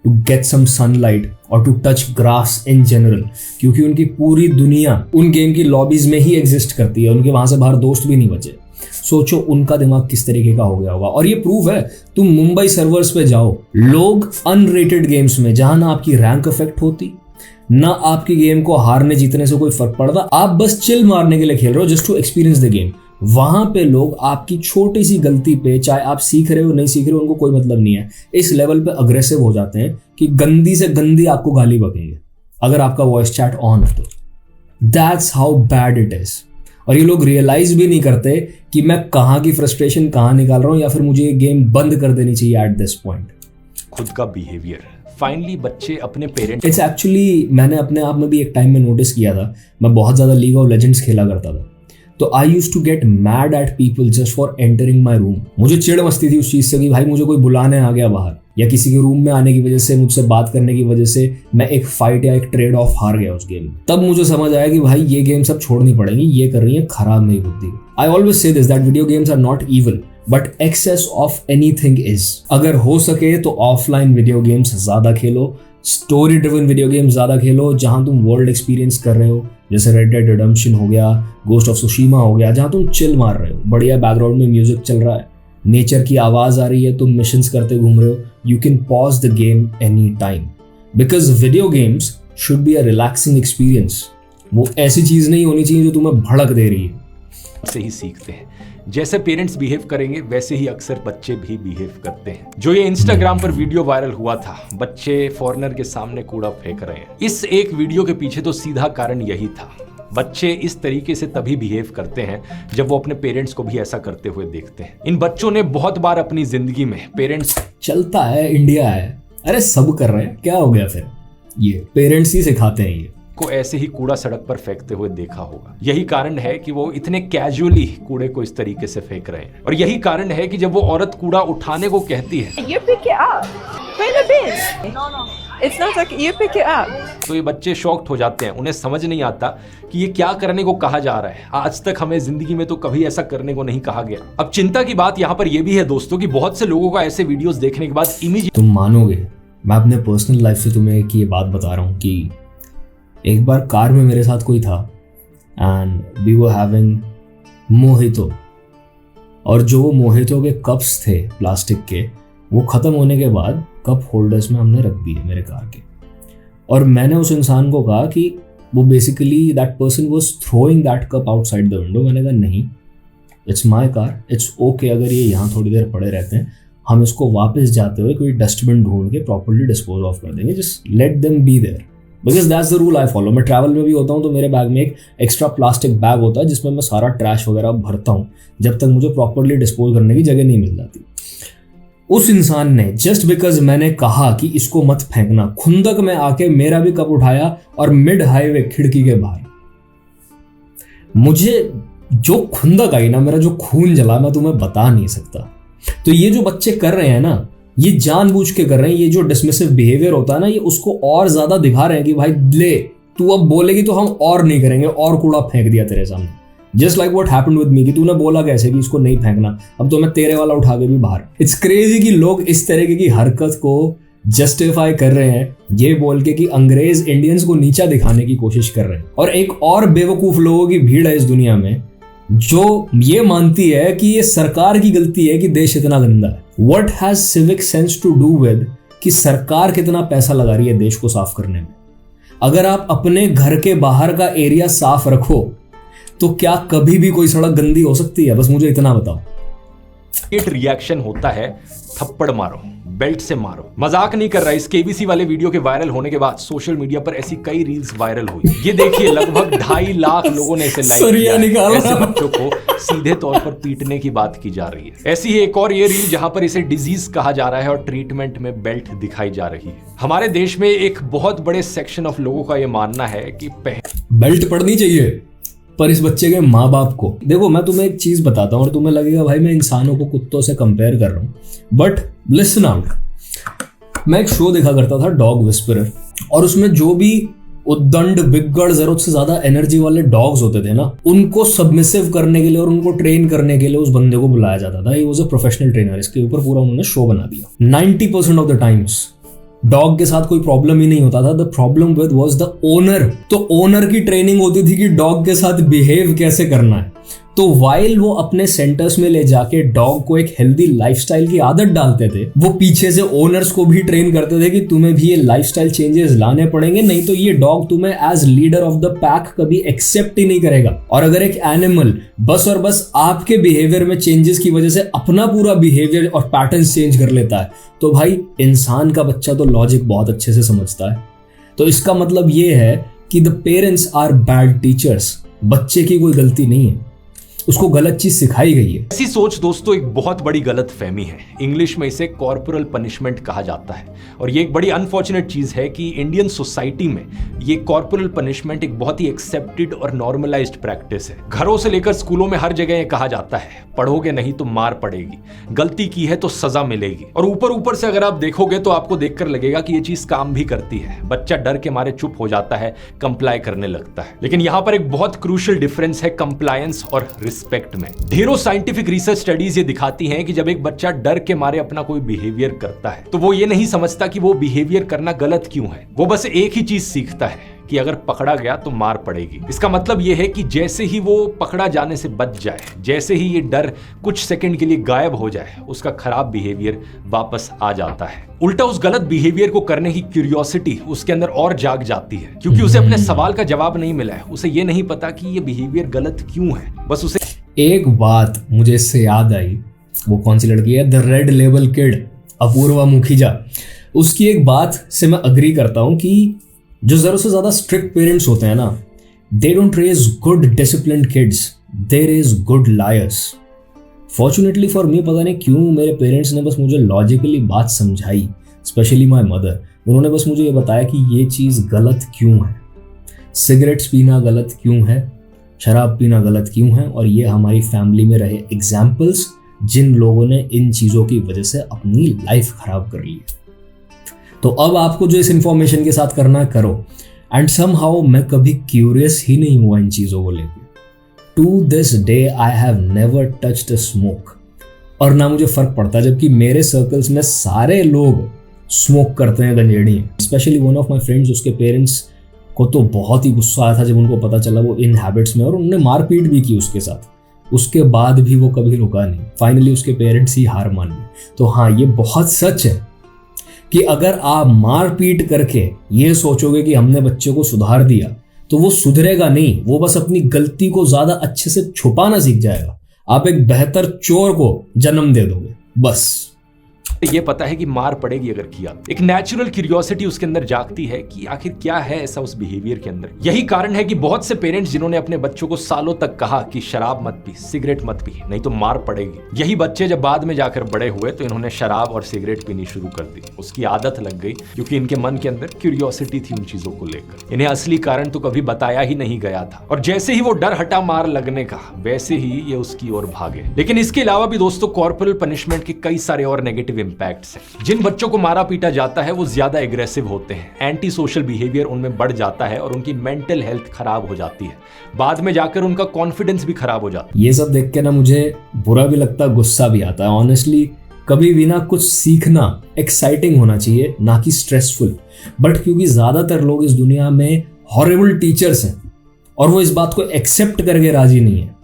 to get some sunlight और to touch grass in general, क्योंकि उनकी पूरी दुनिया उन गेम की लॉबीज में ही एग्जिस्ट करती है, उनके वहां से बाहर दोस्त भी नहीं बचे। सोचो उनका दिमाग किस तरीके का हो गया होगा। और ये प्रूफ है, तुम मुंबई सर्वर्स पे जाओ, लोग अनरेटेड गेम्स में जहां ना आपकी रैंक अफेक्ट होती, ना आपकी गेम को हारने जीतने से कोई फर्क पड़ता, आप बस चिल मारने के लिए खेल रहे हो, just to experience the game. वहां पे लोग आपकी छोटी सी गलती पे, चाहे आप सीख रहे हो नहीं सीख रहे हो, उनको कोई मतलब नहीं है, इस लेवल पे अग्रेसिव हो जाते हैं कि गंदी से गंदी आपको गाली बकेंगे अगर आपका वॉइस चैट ऑन है तो। That's how bad it is. और ये लोग रियलाइज भी नहीं करते कि मैं कहाँ की फ्रस्ट्रेशन कहाँ निकाल रहा हूँ, या फिर मुझे ये गेम बंद कर देनी चाहिए एट दिस पॉइंट। खुद का बिहेवियर फाइनली बच्चे अपने पेरेंट्स, इट्स एक्चुअली मैंने अपने आप में भी एक टाइम में नोटिस किया था, मैं बहुत ज़्यादा लीग ऑफ लेजेंड्स खेला करता था, तो I used to get mad at people just for entering my room. मुझे चिढ़ मचती थी उस चीज़ से कि भाई मुझे कोई बुलाने आ गया बाहर, या किसी के रूम में आने की वजह से, मुझसे बात करने की वजह से मैं एक फाइट या एक ट्रेड ऑफ हार गया उस गेम में। तब मुझे समझ आया कि भाई ये गेम सब छोड़नी पड़ेगी, ये कर रही है खराब मेरी बुद्धि। I always say this that video games are not evil but excess of anything is. अगर हो सके तो ऑफलाइन वीडियो गेम्स ज्यादा खेलो, स्टोरी ड्रिवन वीडियो गेम्स ज्यादा खेलो जहां तुम वर्ल्ड एक्सपीरियंस कर रहे हो, जैसे रेड डेड रिडेम्पशन हो गया, गोस्ट ऑफ सुशीमा हो गया, जहां तुम चिल मार रहे हो, बढ़िया बैकग्राउंड में म्यूजिक चल रहा है, नेचर की आवाज आ रही है, तुम मिशंस करते घूम रहे हो, you can pause the game any time because video games should be a relaxing experience. वो ऐसी चीज नहीं होनी चाहिए जो तुम्हें भड़क दे रही है। से ही सीखते हैं। जैसे पेरेंट्स बिहेव करेंगे वैसे ही अक्सर बच्चे भी बिहेव करते हैं। जो ये इंस्टाग्राम पर वीडियो वायरल हुआ था, बच्चे फॉरेनर के सामने कूड़ा फेंक रहे हैं, इस एक वीडियो के पीछे तो सीधा कारण यही था। बच्चे इस तरीके से तभी बिहेव करते हैं जब वो अपने पेरेंट्स को भी ऐसा करते हुए देखते हैं। इन बच्चों ने बहुत बार अपनी जिंदगी में पेरेंट्स चलता है, इंडिया है, अरे सब कर रहे हैं, क्या हो गया फिर, ये पेरेंट्स ही सिखाते हैं ये को ऐसे ही कूड़ा सड़क पर फेंकते हुए देखा होगा। यही कारण है कि वो इतने कैजुअली कूड़े को इस तरीके से फेंक रहे हैं। और यही कारण है कि जब वो औरत कूड़ा उठाने को कहती है, You pick it up. Put in the bin. No. It's not like you pick it up. तो ये बच्चे शॉक्ड हो जाते हैं। उन्हें समझ नहीं आता कि ये क्या करने को कहा जा रहा है। आज तक हमें जिंदगी में तो कभी ऐसा करने को नहीं कहा गया। अब चिंता की बात यहाँ पर यह भी है दोस्तों कि बहुत से लोगों का ऐसे वीडियोस देखने के बाद इमेज, तुम मानोगे, मैं अपने पर्सनल लाइफ से तुम्हें एक ये बात बता रहा हूँ कि एक बार कार में मेरे साथ कोई था and we were having mojito, और जो मोहितो के कप्स थे प्लास्टिक के, वो ख़त्म होने के बाद कप होल्डर्स में हमने रख दिए मेरे कार के। और मैंने उस इंसान को कहा कि वो basically that person was throwing that cup outside the window. मैंने कहा नहीं, it's my car, it's okay अगर ये यहाँ थोड़ी देर पड़े रहते हैं, हम इसको वापस जाते हुए कोई डस्टबिन ढूंढ के प्रॉपर्ली डिस्पोज ऑफ कर देंगे, just let them be there because that's the rule I follow. मैं ट्रैवल में भी होता हूँ तो मेरे बैग में एक एक्स्ट्रा प्लास्टिक बैग होता है जिसमें मैं सारा ट्रैश वगैरह भरता हूँ जब तक मुझे प्रॉपर्ली डिस्पोज करने की जगह नहीं मिल जाती। उस इंसान ने जस्ट बिकॉज मैंने कहा कि इसको मत फेंकना, खुंदक में आके मेरा भी कप उठाया और मिड हाईवे खिड़की के बाहर, मुझे जो खुंदक आई ना, मेरा जो खून जला, मैं तुम्हें बता नहीं सकता। तो ये जो बच्चे कर रहे हैं ना, ये जानबूझ के कर रहे हैं। ये जो डिसमिसिव बिहेवियर होता है ना, ये उसको और ज्यादा दिखा रहे हैं कि भाई ले, तू अब बोलेगी तो हम और नहीं करेंगे, और कूड़ा फेंक दिया तेरे सामने। Just like what happened with me, कि तूने बोला कैसे कि इसको नहीं फेंकना, अब तो मैं तेरे वाला उठा के भी बाहर। इट्स क्रेजी कि लोग इस तरीके की हरकत को जस्टिफाई कर रहे हैं ये बोल के कि अंग्रेज इंडियंस को नीचा दिखाने की कोशिश कर रहे हैं। और एक और बेवकूफ लोगों की भीड़ है इस दुनिया में जो ये मानती है कि ये सरकार की गलती है कि देश इतना गंदा है। What has civic sense to do with कि सरकार कितना पैसा लगा रही है देश को साफ करने में? अगर आप अपने घर के बाहर का एरिया साफ रखो तो क्या कभी भी कोई सड़क गंदी हो सकती है? बस मुझे इतना बताओ। एक रिएक्शन होता है थप्पड़ मारो, बेल्ट से मारो। मजाक नहीं कर रहा। इस केबीसी वाले वीडियो के वायरल होने के बाद सोशल मीडिया पर ऐसी कई रील्स वायरल हुई। ये देखिए लगभग 2.5 लाख लोगों ने इसे लाइक किया। ऐसे बच्चों को सीधे तौर पर पीटने की बात की जा रही है। ऐसी ही एक और ये रील जहां पर इसे डिजीज कहा जा रहा है और ट्रीटमेंट में बेल्ट दिखाई जा रही है। हमारे देश में एक बहुत बड़े सेक्शन ऑफ लोगों का यह मानना है कि बेल्ट पड़नी चाहिए, पर इस बच्चे के माँ बाप को देखो। मैं तुम्हें एक चीज बताता हूँ और तुम्हें लगेगा भाई मैं इंसानों को कुत्तों से कंपेयर कर रहा हूँ, बट लिसन आउट। मैं एक शो देखा करता था डॉग विस्परर, और उसमें जो भी उद्दंड, बिगड़, जरूरत से ज्यादा एनर्जी वाले डॉग्स होते थे ना, उनको सबमिसिव करने के लिए और उनको ट्रेन करने के लिए उस बंदे को बुलाया जाता था। He was a professional trainer. इसके ऊपर पूरा उन्होंने शो बना दिया। 90% ऑफ द टाइम्स डॉग के साथ कोई प्रॉब्लम ही नहीं होता था। The problem with was the owner. तो ओनर की ट्रेनिंग होती थी कि डॉग के साथ बिहेव कैसे करना है। तो वाइल वो अपने सेंटर्स में ले जाके डॉग को एक हेल्दी लाइफस्टाइल की आदत डालते थे, वो पीछे से ओनर्स को भी ट्रेन करते थे कि तुम्हें भी ये लाइफस्टाइल चेंजेस लाने पड़ेंगे, नहीं तो ये डॉग तुम्हें as leader of the pack कभी एक्सेप्ट ही नहीं करेगा। और अगर एक एनिमल बस और बस आपके बिहेवियर में चेंजेस की वजह से अपना पूरा बिहेवियर और पैटर्न चेंज कर लेता है, तो भाई इंसान का बच्चा तो लॉजिक बहुत अच्छे से समझता है। तो इसका मतलब ये है कि the parents are bad teachers. बच्चे की कोई गलती नहीं है। उसको गलत चीज सिखाई गई है। ऐसी सोच दोस्तों एक बहुत बड़ी गलत फहमी है। इंग्लिश में इसे कॉर्पोरल पनिशमेंट कहा जाता है और ये एक बड़ी अनफॉर्चुनेट चीज है कि इंडियन सोसाइटी में ये कॉर्पोरल पनिशमेंट एक बहुत ही एक्सेप्टेड और नॉर्मलाइज्ड प्रैक्टिस है। घरों से लेकर स्कूलों में हर जगह ये कहा जाता है, पढ़ोगे नहीं तो मार पड़ेगी, गलती की है तो सजा मिलेगी। और ऊपर से अगर आप देखोगे तो आपको देखकर लगेगा कि ये चीज काम भी करती है। बच्चा डर के मारे चुप हो जाता है, कंप्लाई करने लगता है। लेकिन यहां पर एक बहुत क्रूशियल डिफरेंस है कंप्लायंस और रिस्पेक्ट में। ढेरों साइंटिफिक रिसर्च स्टडीज ये दिखाती हैं कि जब एक बच्चा डर के मारे अपना कोई बिहेवियर करता है तो वो ये नहीं समझता कि वो बिहेवियर करना गलत क्यों है। वो बस एक ही चीज सीखता है कि अगर पकड़ा गया तो मार पड़ेगी। इसका मतलब यह है कि जैसे ही वो पकड़ा जाने से बच जाए, जैसे ही ये डर कुछ सेकंड के लिए गायब हो जाए, उसका खराब बिहेवियर वापस आ जाता है। उल्टा उस गलत बिहेवियर को करने की क्यूरियोसिटी उसके अंदर और जाग जाती है, क्योंकि उसे अपने सवाल का जवाब नहीं मिला है। उसे ये नहीं पता कि ये बिहेवियर गलत क्यों है, बस उसे। एक बात मुझे इससे याद आई, वो कौन सी लड़की है, the red label kid, Apoorva Mukhija. उसकी एक बात से मैं अग्री करता हूं कि जो जरूरत से ज्यादा स्ट्रिक्ट पेरेंट्स होते हैं ना, they don't raise good disciplined kids, they raise good liars. Fortunately for me, पता नहीं क्यों मेरे पेरेंट्स ने बस मुझे लॉजिकली बात समझाई, स्पेशली माय मदर। उन्होंने बस मुझे ये बताया कि ये चीज़ गलत क्यों है, सिगरेट्स पीना गलत क्यों है, शराब पीना गलत क्यों है, और ये हमारी फैमिली में रहे एग्जाम्पल्स जिन लोगों ने इन चीज़ों की वजह से अपनी लाइफ खराब कर ली। तो अब आपको जो इस इंफॉर्मेशन के साथ करना है करो। एंड समहाउ मैं कभी क्यूरियस ही नहीं हुआ इन चीज़ों को लेकर। To this day I have never touched a smoke, और ना मुझे फर्क पड़ता, जबकि मेरे सर्कल्स में सारे लोग स्मोक करते हैं, गंजेड़ी हैं। Specially one of my friends, उसके पेरेंट्स को तो बहुत ही गुस्सा आया था जब उनको पता चला वो इन हैबिट्स में, और उन्होंने मारपीट भी की उसके साथ। उसके बाद भी वो कभी रुका नहीं, फाइनली उसके पेरेंट्स ही हार मान गए। तो हाँ, ये बहुत सच है कि अगर आप मारपीट करके ये सोचोगे कि हमने बच्चे को सुधार दिया, तो वो सुधरेगा नहीं, वो बस अपनी गलती को ज्यादा अच्छे से छुपाना सीख जाएगा। आप एक बेहतर चोर को जन्म दे दोगे बस। ये पता है कि मार पड़ेगी अगर किया। एक नेचुरल क्यूरियोसिटी उसके अंदर जागती है कि आखिर क्या है ऐसा उस बिहेवियर के अंदर। यही कारण है कि बहुत से पेरेंट्स जिन्होंने अपने बच्चों को सालों तक कहा कि शराब मत पी, सिगरेट मत पी, नहीं तो मार पड़ेगी, यही बच्चे जब बाद में जाकर बड़े हुए तो इन्होंने शराब और सिगरेट पीनी शुरू कर दी। उसकी आदत लग गई क्योंकि इनके मन के अंदर क्यूरियोसिटी थी उन चीजों को लेकर। इन्हें असली कारण तो कभी बताया ही नहीं गया था, और जैसे ही वो डर हटा मार लगने का, वैसे ही ये उसकी ओर भागे। लेकिन इसके अलावा भी दोस्तों कॉर्पोरल पनिशमेंट के कई सारे और नेगेटिव इंपैक्ट्स हैं। जिन बच्चों को मारा पीटा जाता है वो ज्यादा एग्रेसिव होते हैं, एंटी सोशल बिहेवियर उनमें बढ़ जाता है और उनकी मेंटल हेल्थ खराब हो जाती है। बाद में जाकर उनका कॉन्फिडेंस भी खराब हो जाता है। ये सब देख के ना मुझे बुरा भी लगता है, गुस्सा भी आता है। ऑनेस्टली कभी भी ना कुछ सीखना एक्साइटिंग होना चाहिए, ना कि स्ट्रेसफुल। बट क्योंकि ज्यादातर लोग इस दुनिया में हॉरिबल टीचर्स हैं और वो इस बात को एक्सेप्ट करके राजी नहीं है,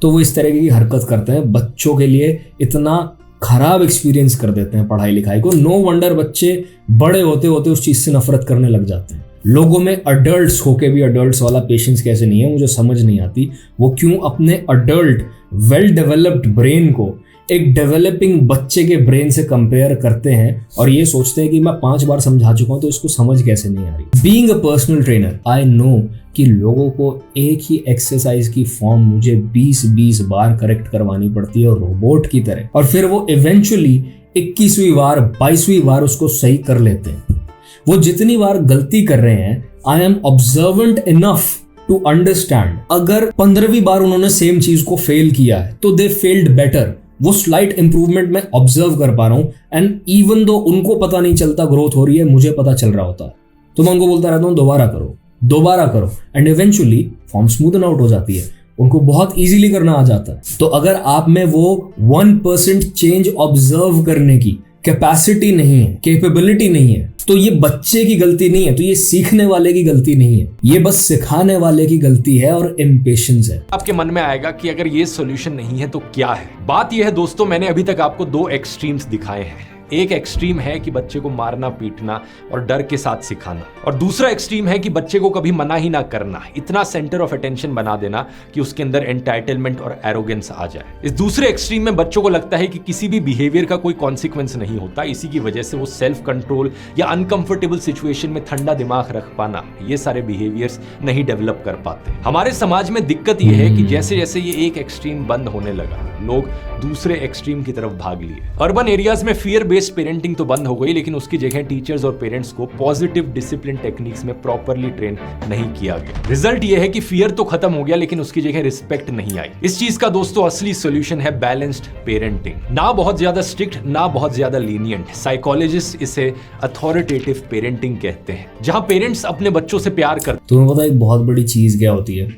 तो वो इस तरह की हरकत करते हैं, बच्चों के लिए इतना खराब एक्सपीरियंस कर देते हैं पढ़ाई लिखाई को। नो वंडर बच्चे बड़े होते होते उस चीज से नफरत करने लग जाते हैं। लोगों में अडल्ट्स होके भी अडल्ट्स वाला पेशेंस कैसे नहीं है, मुझे समझ नहीं आती। वो क्यों अपने अडल्ट वेल डेवलप्ड ब्रेन को एक डेवलपिंग बच्चे के ब्रेन से कंपेयर करते हैं और ये सोचते हैं कि मैं 5 बार समझा चुका हूं तो इसको समझ कैसे नहीं आ रही। Being a personal trainer, I know कि लोगों को एक ही एक्सरसाइज की फॉर्म मुझे 20 बार करेक्ट करवानी पड़ती है रोबोट की तरह, और फिर वो इवेंचुअली 21वीं बार 22वीं बार उसको सही कर लेते हैं। वो जितनी बार गलती कर रहे हैं, I am observant enough to understand, अगर 15वीं बार उन्होंने सेम चीज को फेल किया है तो दे फेल्ड बेटर। वो स्लाइट इंप्रूवमेंट मैं ऑब्जर्व कर पा रहा हूं, एंड इवन दो उनको पता नहीं चलता ग्रोथ हो रही है, मुझे पता चल रहा होता है, तो मैं उनको बोलता रहता हूं दोबारा करो, and eventually form smoothen out हो जाती है। उनको बहुत इजीली करना आ जाता है। तो अगर आप में वो 1% चेंज ऑब्जर्व करने की कैपेसिटी नहीं है, कैपेबिलिटी नहीं है, तो ये बच्चे की गलती नहीं है, तो ये सीखने वाले की गलती नहीं है, ये बस सिखाने वाले की गलती है और इम्पेशंस है। आपके मन में आएगा कि अगर ये सॉल्यूशन नहीं है तो क्या है। बात यह है दोस्तों, मैंने अभी तक आपको 2 एक्सट्रीम्स दिखाए हैं। एक एक्सट्रीम है कि बच्चे को मारना पीटना और डर के साथ सिखाना, और दूसरा एक्सट्रीम है कि बच्चे को कभी मना ही ना करना, इतना सेंटर ऑफ अटेंशन बना देना कि उसके अंदर एंटाइटलमेंट और एरोगेंस आ जाए। इस दूसरे एक्सट्रीम में बच्चों को लगता है कि किसी भी बिहेवियर का कोई कॉन्सिक्वेंस नहीं होता, इसी की वजह से वो सेल्फ कंट्रोल या अनकंफर्टेबल सिचुएशन में ठंडा दिमाग रख पाना, ये सारे बिहेवियर्स नहीं डेवलप कर पाते। हमारे समाज में दिक्कत ये है कि जैसे जैसे ये एक एक्सट्रीम बंद होने लगा, लोग दूसरे एक्सट्रीम की तरफ भाग लिए। अर्बन एरियाज में फियर बेस्ड पेरेंटिंग तो बंद हो गई, लेकिन उसकी जगह टीचर्स और पेरेंट्स को पॉजिटिव डिसिप्लिन टेक्निक्स में प्रॉपरली ट्रेन नहीं किया गया। रिजल्ट ये है कि फियर तो खत्म हो गया, लेकिन उसकी जगह रिस्पेक्ट नहीं आई। इस चीज का दोस्तों असली सॉल्यूशन है बैलेंस्ड पेरेंटिंग, ना बहुत ज्यादा स्ट्रिक्ट, ना बहुत ज्यादा लीनियंट। साइकोलॉजिस्ट इसे अथॉरिटेटिव पेरेंटिंग कहते हैं, जहां पेरेंट्स अपने बच्चों से प्यार करते। तुम्हें पता है एक बहुत बड़ी चीज क्या होती है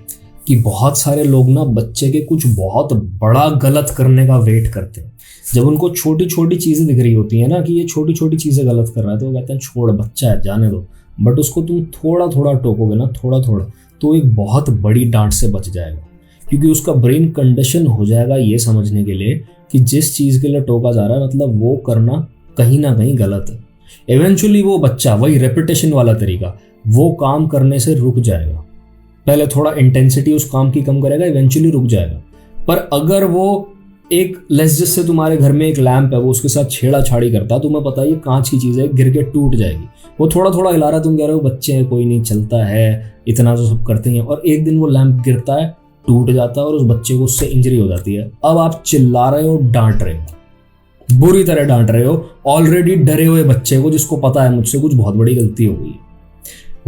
कि बहुत सारे लोग ना बच्चे के कुछ बहुत बड़ा गलत करने का वेट करते हैं। जब उनको छोटी छोटी चीजें दिख रही होती है ना कि ये छोटी छोटी चीजें गलत कर रहा है, तो वो कहते हैं छोड़, बच्चा है, जाने दो। बट उसको तुम थोड़ा थोड़ा टोकोगे ना, थोड़ा थोड़ा, तो एक बहुत बड़ी डांट से बच जाएगा, क्योंकि उसका ब्रेन कंडीशन हो जाएगा ये समझने के लिए कि जिस चीज के लिए टोका जा रहा है मतलब वो करना कहीं ना कहीं गलत है। इवेंचुअली वो बच्चा वही रेपिटेशन वाला तरीका, वो काम करने से रुक जाएगा। पहले थोड़ा इंटेंसिटी उस काम की कम करेगा, इवेंचुअली रुक जाएगा। पर अगर वो एक लेस जैसे तुम्हारे घर में एक लैंप है, वो उसके साथ छेड़ाछाड़ी करता है, तुम्हें पता है ये कांच की चीज़ है, गिर के टूट जाएगी। वो थोड़ा थोड़ा हिला रहा है, तुम कह रहे हो बच्चे हैं, कोई नहीं, चलता है, इतना तो सब करते हैं। और एक दिन वो लैंप गिरता है, टूट जाता है और उस बच्चे को उससे इंजरी हो जाती है। अब आप चिल्ला रहे हो, डांट रहे हो, बुरी तरह डांट रहे हो ऑलरेडी डरे हुए बच्चे को, जिसको पता है मुझसे कुछ बहुत बड़ी गलती हो गई है।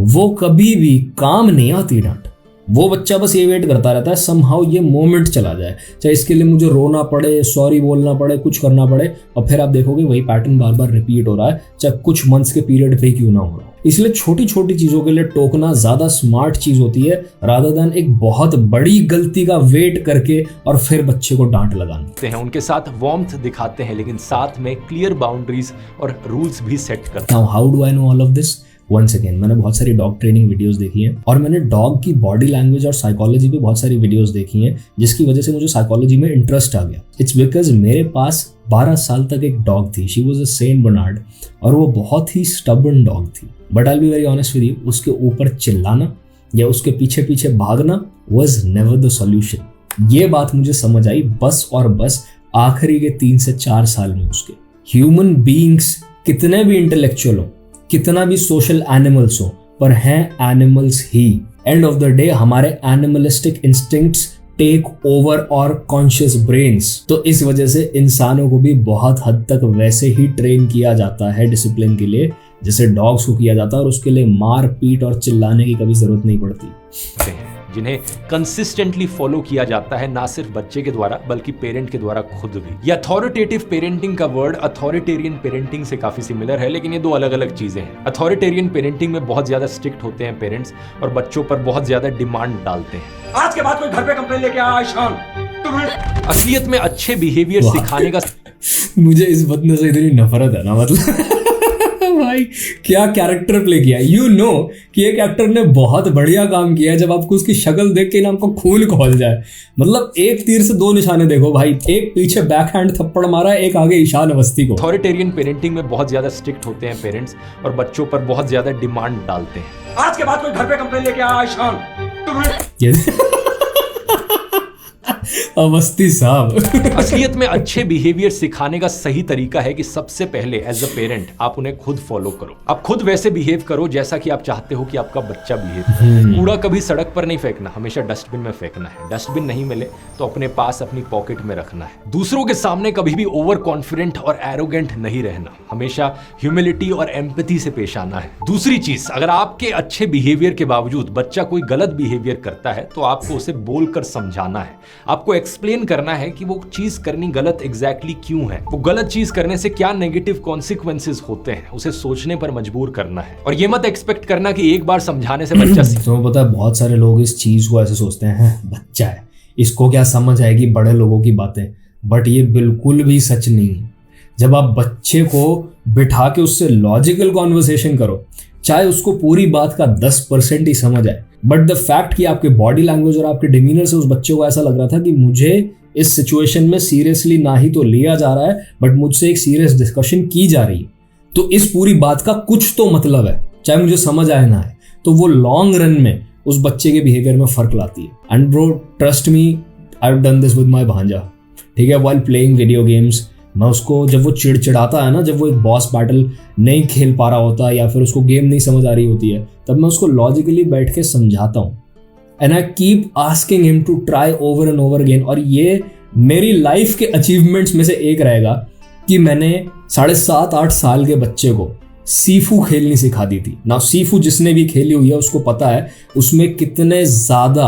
वो कभी भी काम नहीं आती डांट। वो बच्चा बस ये वेट करता रहता है समहाउ ये मोमेंट चला जाए, चाहे इसके लिए मुझे रोना पड़े, सॉरी बोलना पड़े, कुछ करना पड़े, और फिर आप देखोगे वही पैटर्न बार बार रिपीट हो रहा है, चाहे कुछ मंथ्स के पीरियड पे क्यों ना हो रहा। इसलिए छोटी छोटी चीजों के लिए टोकना ज्यादा स्मार्ट चीज होती है, रादर देन एक बहुत बड़ी गलती का वेट करके और फिर बच्चे को डांट लगाना हैं। उनके साथ वार्मथ दिखाते हैं, लेकिन साथ में क्लियर बाउंड्रीज और रूल्स भी सेट करते हैं। How do I know all of this? Once again, मैंने बहुत सारी डॉग ट्रेनिंग वीडियोस देखी हैं और मैंने डॉग की बॉडी लैंग्वेज और साइकोलॉजी पे बहुत सारी वीडियोस देखी हैं, जिसकी वजह से मुझे साइकोलॉजी में इंटरेस्ट आ गया। इट्स बिकॉज मेरे पास 12 साल तक एक डॉग थी, she was a Saint Bernard, और वो बहुत ही स्टबर्न डॉग थी। But I will be very honest with you, उसके ऊपर चिल्लाना या उसके पीछे पीछे भागना वाज नेवर द सॉल्यूशन। ये बात मुझे समझ आई बस और बस आखिरी के 3 से 4 साल में। उसके ह्यूमन बीइंग्स कितने भी इंटेलेक्चुअल हो, कितना भी सोशल एनिमल्स हो, पर हैं animals he. End of the day हमारे एनिमलिस्टिक इंस्टिंक्ट्स टेक ओवर और कॉन्शियस ब्रेन्स। तो इस वजह से इंसानों को भी बहुत हद तक वैसे ही ट्रेन किया जाता है डिसिप्लिन के लिए, जैसे डॉग्स को किया जाता है, और उसके लिए मार पीट और चिल्लाने की कभी जरूरत नहीं पड़ती। जिन्हें कंसिस्टेंटली फॉलो किया जाता है, ना सिर्फ बच्चे के द्वारा बल्कि पेरेंट के द्वारा खुद भी। ये अथॉरिटेटिव पेरेंटिंग का वर्ड अथॉरिटेरियन पेरेंटिंग से काफी सिमिलर है, लेकिन ये दो अलग अलग चीजें हैं। अथॉरिटेरियन पेरेंटिंग में बहुत ज्यादा स्ट्रिक्ट होते हैं पेरेंट्स और बच्चों पर बहुत ज्यादा डिमांड डालते हैं। आज के बाद कोई घर पे कंप्लेन लेके आया ईशान, असलियत में अच्छे बिहेवियर सिखाने का मुझे इस बंदे से इतनी नफरत है ना, मतलब भाई क्या कैरेक्टर प्ले किया। यू नो कि एक एक्टर ने बहुत बढ़िया काम किया है जब आपको उसकी शक्ल देख के ना आपको खून खौल जाए। मतलब एक तीर से 2 निशाने देखो भाई, एक पीछे बैकहैंड थप्पड़ मारा, एक आगे ईशान अवस्थी को। अथॉरिटेरियन पेरेंटिंग में बहुत ज्यादा स्ट्रिक्ट होते हैं पेरेंट्स और बच्चों पर बहुत ज्यादा डिमांड डालते हैं। आज के बाद कोई घर पे कंप्लेन लेके आया ईशान, अवस्थी साहब। असलियत में अच्छे बिहेवियर सिखाने का सही तरीका है कि सबसे पहले एज अ पेरेंट आप उन्हें खुद फॉलो करो। आप खुद वैसे बिहेव करो जैसा कि आप चाहते हो कि आपका बच्चा बिहेव करे। कूड़ा कभी सड़क पर नहीं फेंकना, हमेशा डस्टबिन में फेंकना है। डस्टबिन नहीं मिले तो अपने पास अपनी पॉकेट में रखना है। दूसरों के सामने कभी भी ओवर कॉन्फिडेंट और एरोगेंट नहीं रहना, हमेशा ह्यूमिलिटी और एम्पैथी से पेश आना है। दूसरी चीज, अगर आपके अच्छे बिहेवियर के बावजूद बच्चा कोई गलत बिहेवियर करता है तो आपको उसे बोलकर समझाना है, आपको एक्सप्लेन करना है कि वो चीज करनी गलत एग्जैक्टली क्यों है, वो गलत चीज करने से क्या नेगेटिव कॉन्सिक्वेंसेस होते हैं, उसे सोचने पर मजबूर करना है। और ये मत एक्सपेक्ट करना कि एक बार समझाने से बच्चा तो पता है बहुत सारे लोग इस चीज को ऐसे सोचते हैं, बच्चा है इसको क्या समझ आएगी बड़े लोगों की बातें। बट ये बिल्कुल भी सच नहीं है। जब आप बच्चे को बिठा के उससे लॉजिकल कॉन्वर्सेशन करो, चाहे उसको पूरी बात का 10% ही समझ आए, बट द फैक्ट कि आपके बॉडी लैंग्वेज और आपके डिमीनर से उस बच्चे को ऐसा लग रहा था कि मुझे इस सिचुएशन में सीरियसली ना ही तो लिया जा रहा है, बट मुझसे एक सीरियस डिस्कशन की जा रही है। तो इस पूरी बात का कुछ तो मतलब है, चाहे मुझे समझ आए ना आए, तो वो लॉन्ग रन में उस बच्चे के बिहेवियर में फर्क लाती है। And bro trust me, I have done this with my भांजा। ठीक है, व्हाइल प्लेइंग वीडियो गेम्स, मैं उसको जब वो चिड़चिड़ाता है ना, जब वो एक बॉस बैटल नहीं खेल पा रहा होता या फिर उसको गेम नहीं समझ आ रही होती है, तब मैं उसको लॉजिकली बैठ के समझाता हूँ। And I keep asking him to try over and over again. और ये मेरी लाइफ के अचीवमेंट्स में से एक रहेगा कि मैंने 7.5-8 साल के बच्चे को सीफू खेलनी सिखा दी थी ना। सीफू जिसने भी खेली हुई है उसको पता है उसमें कितने ज़्यादा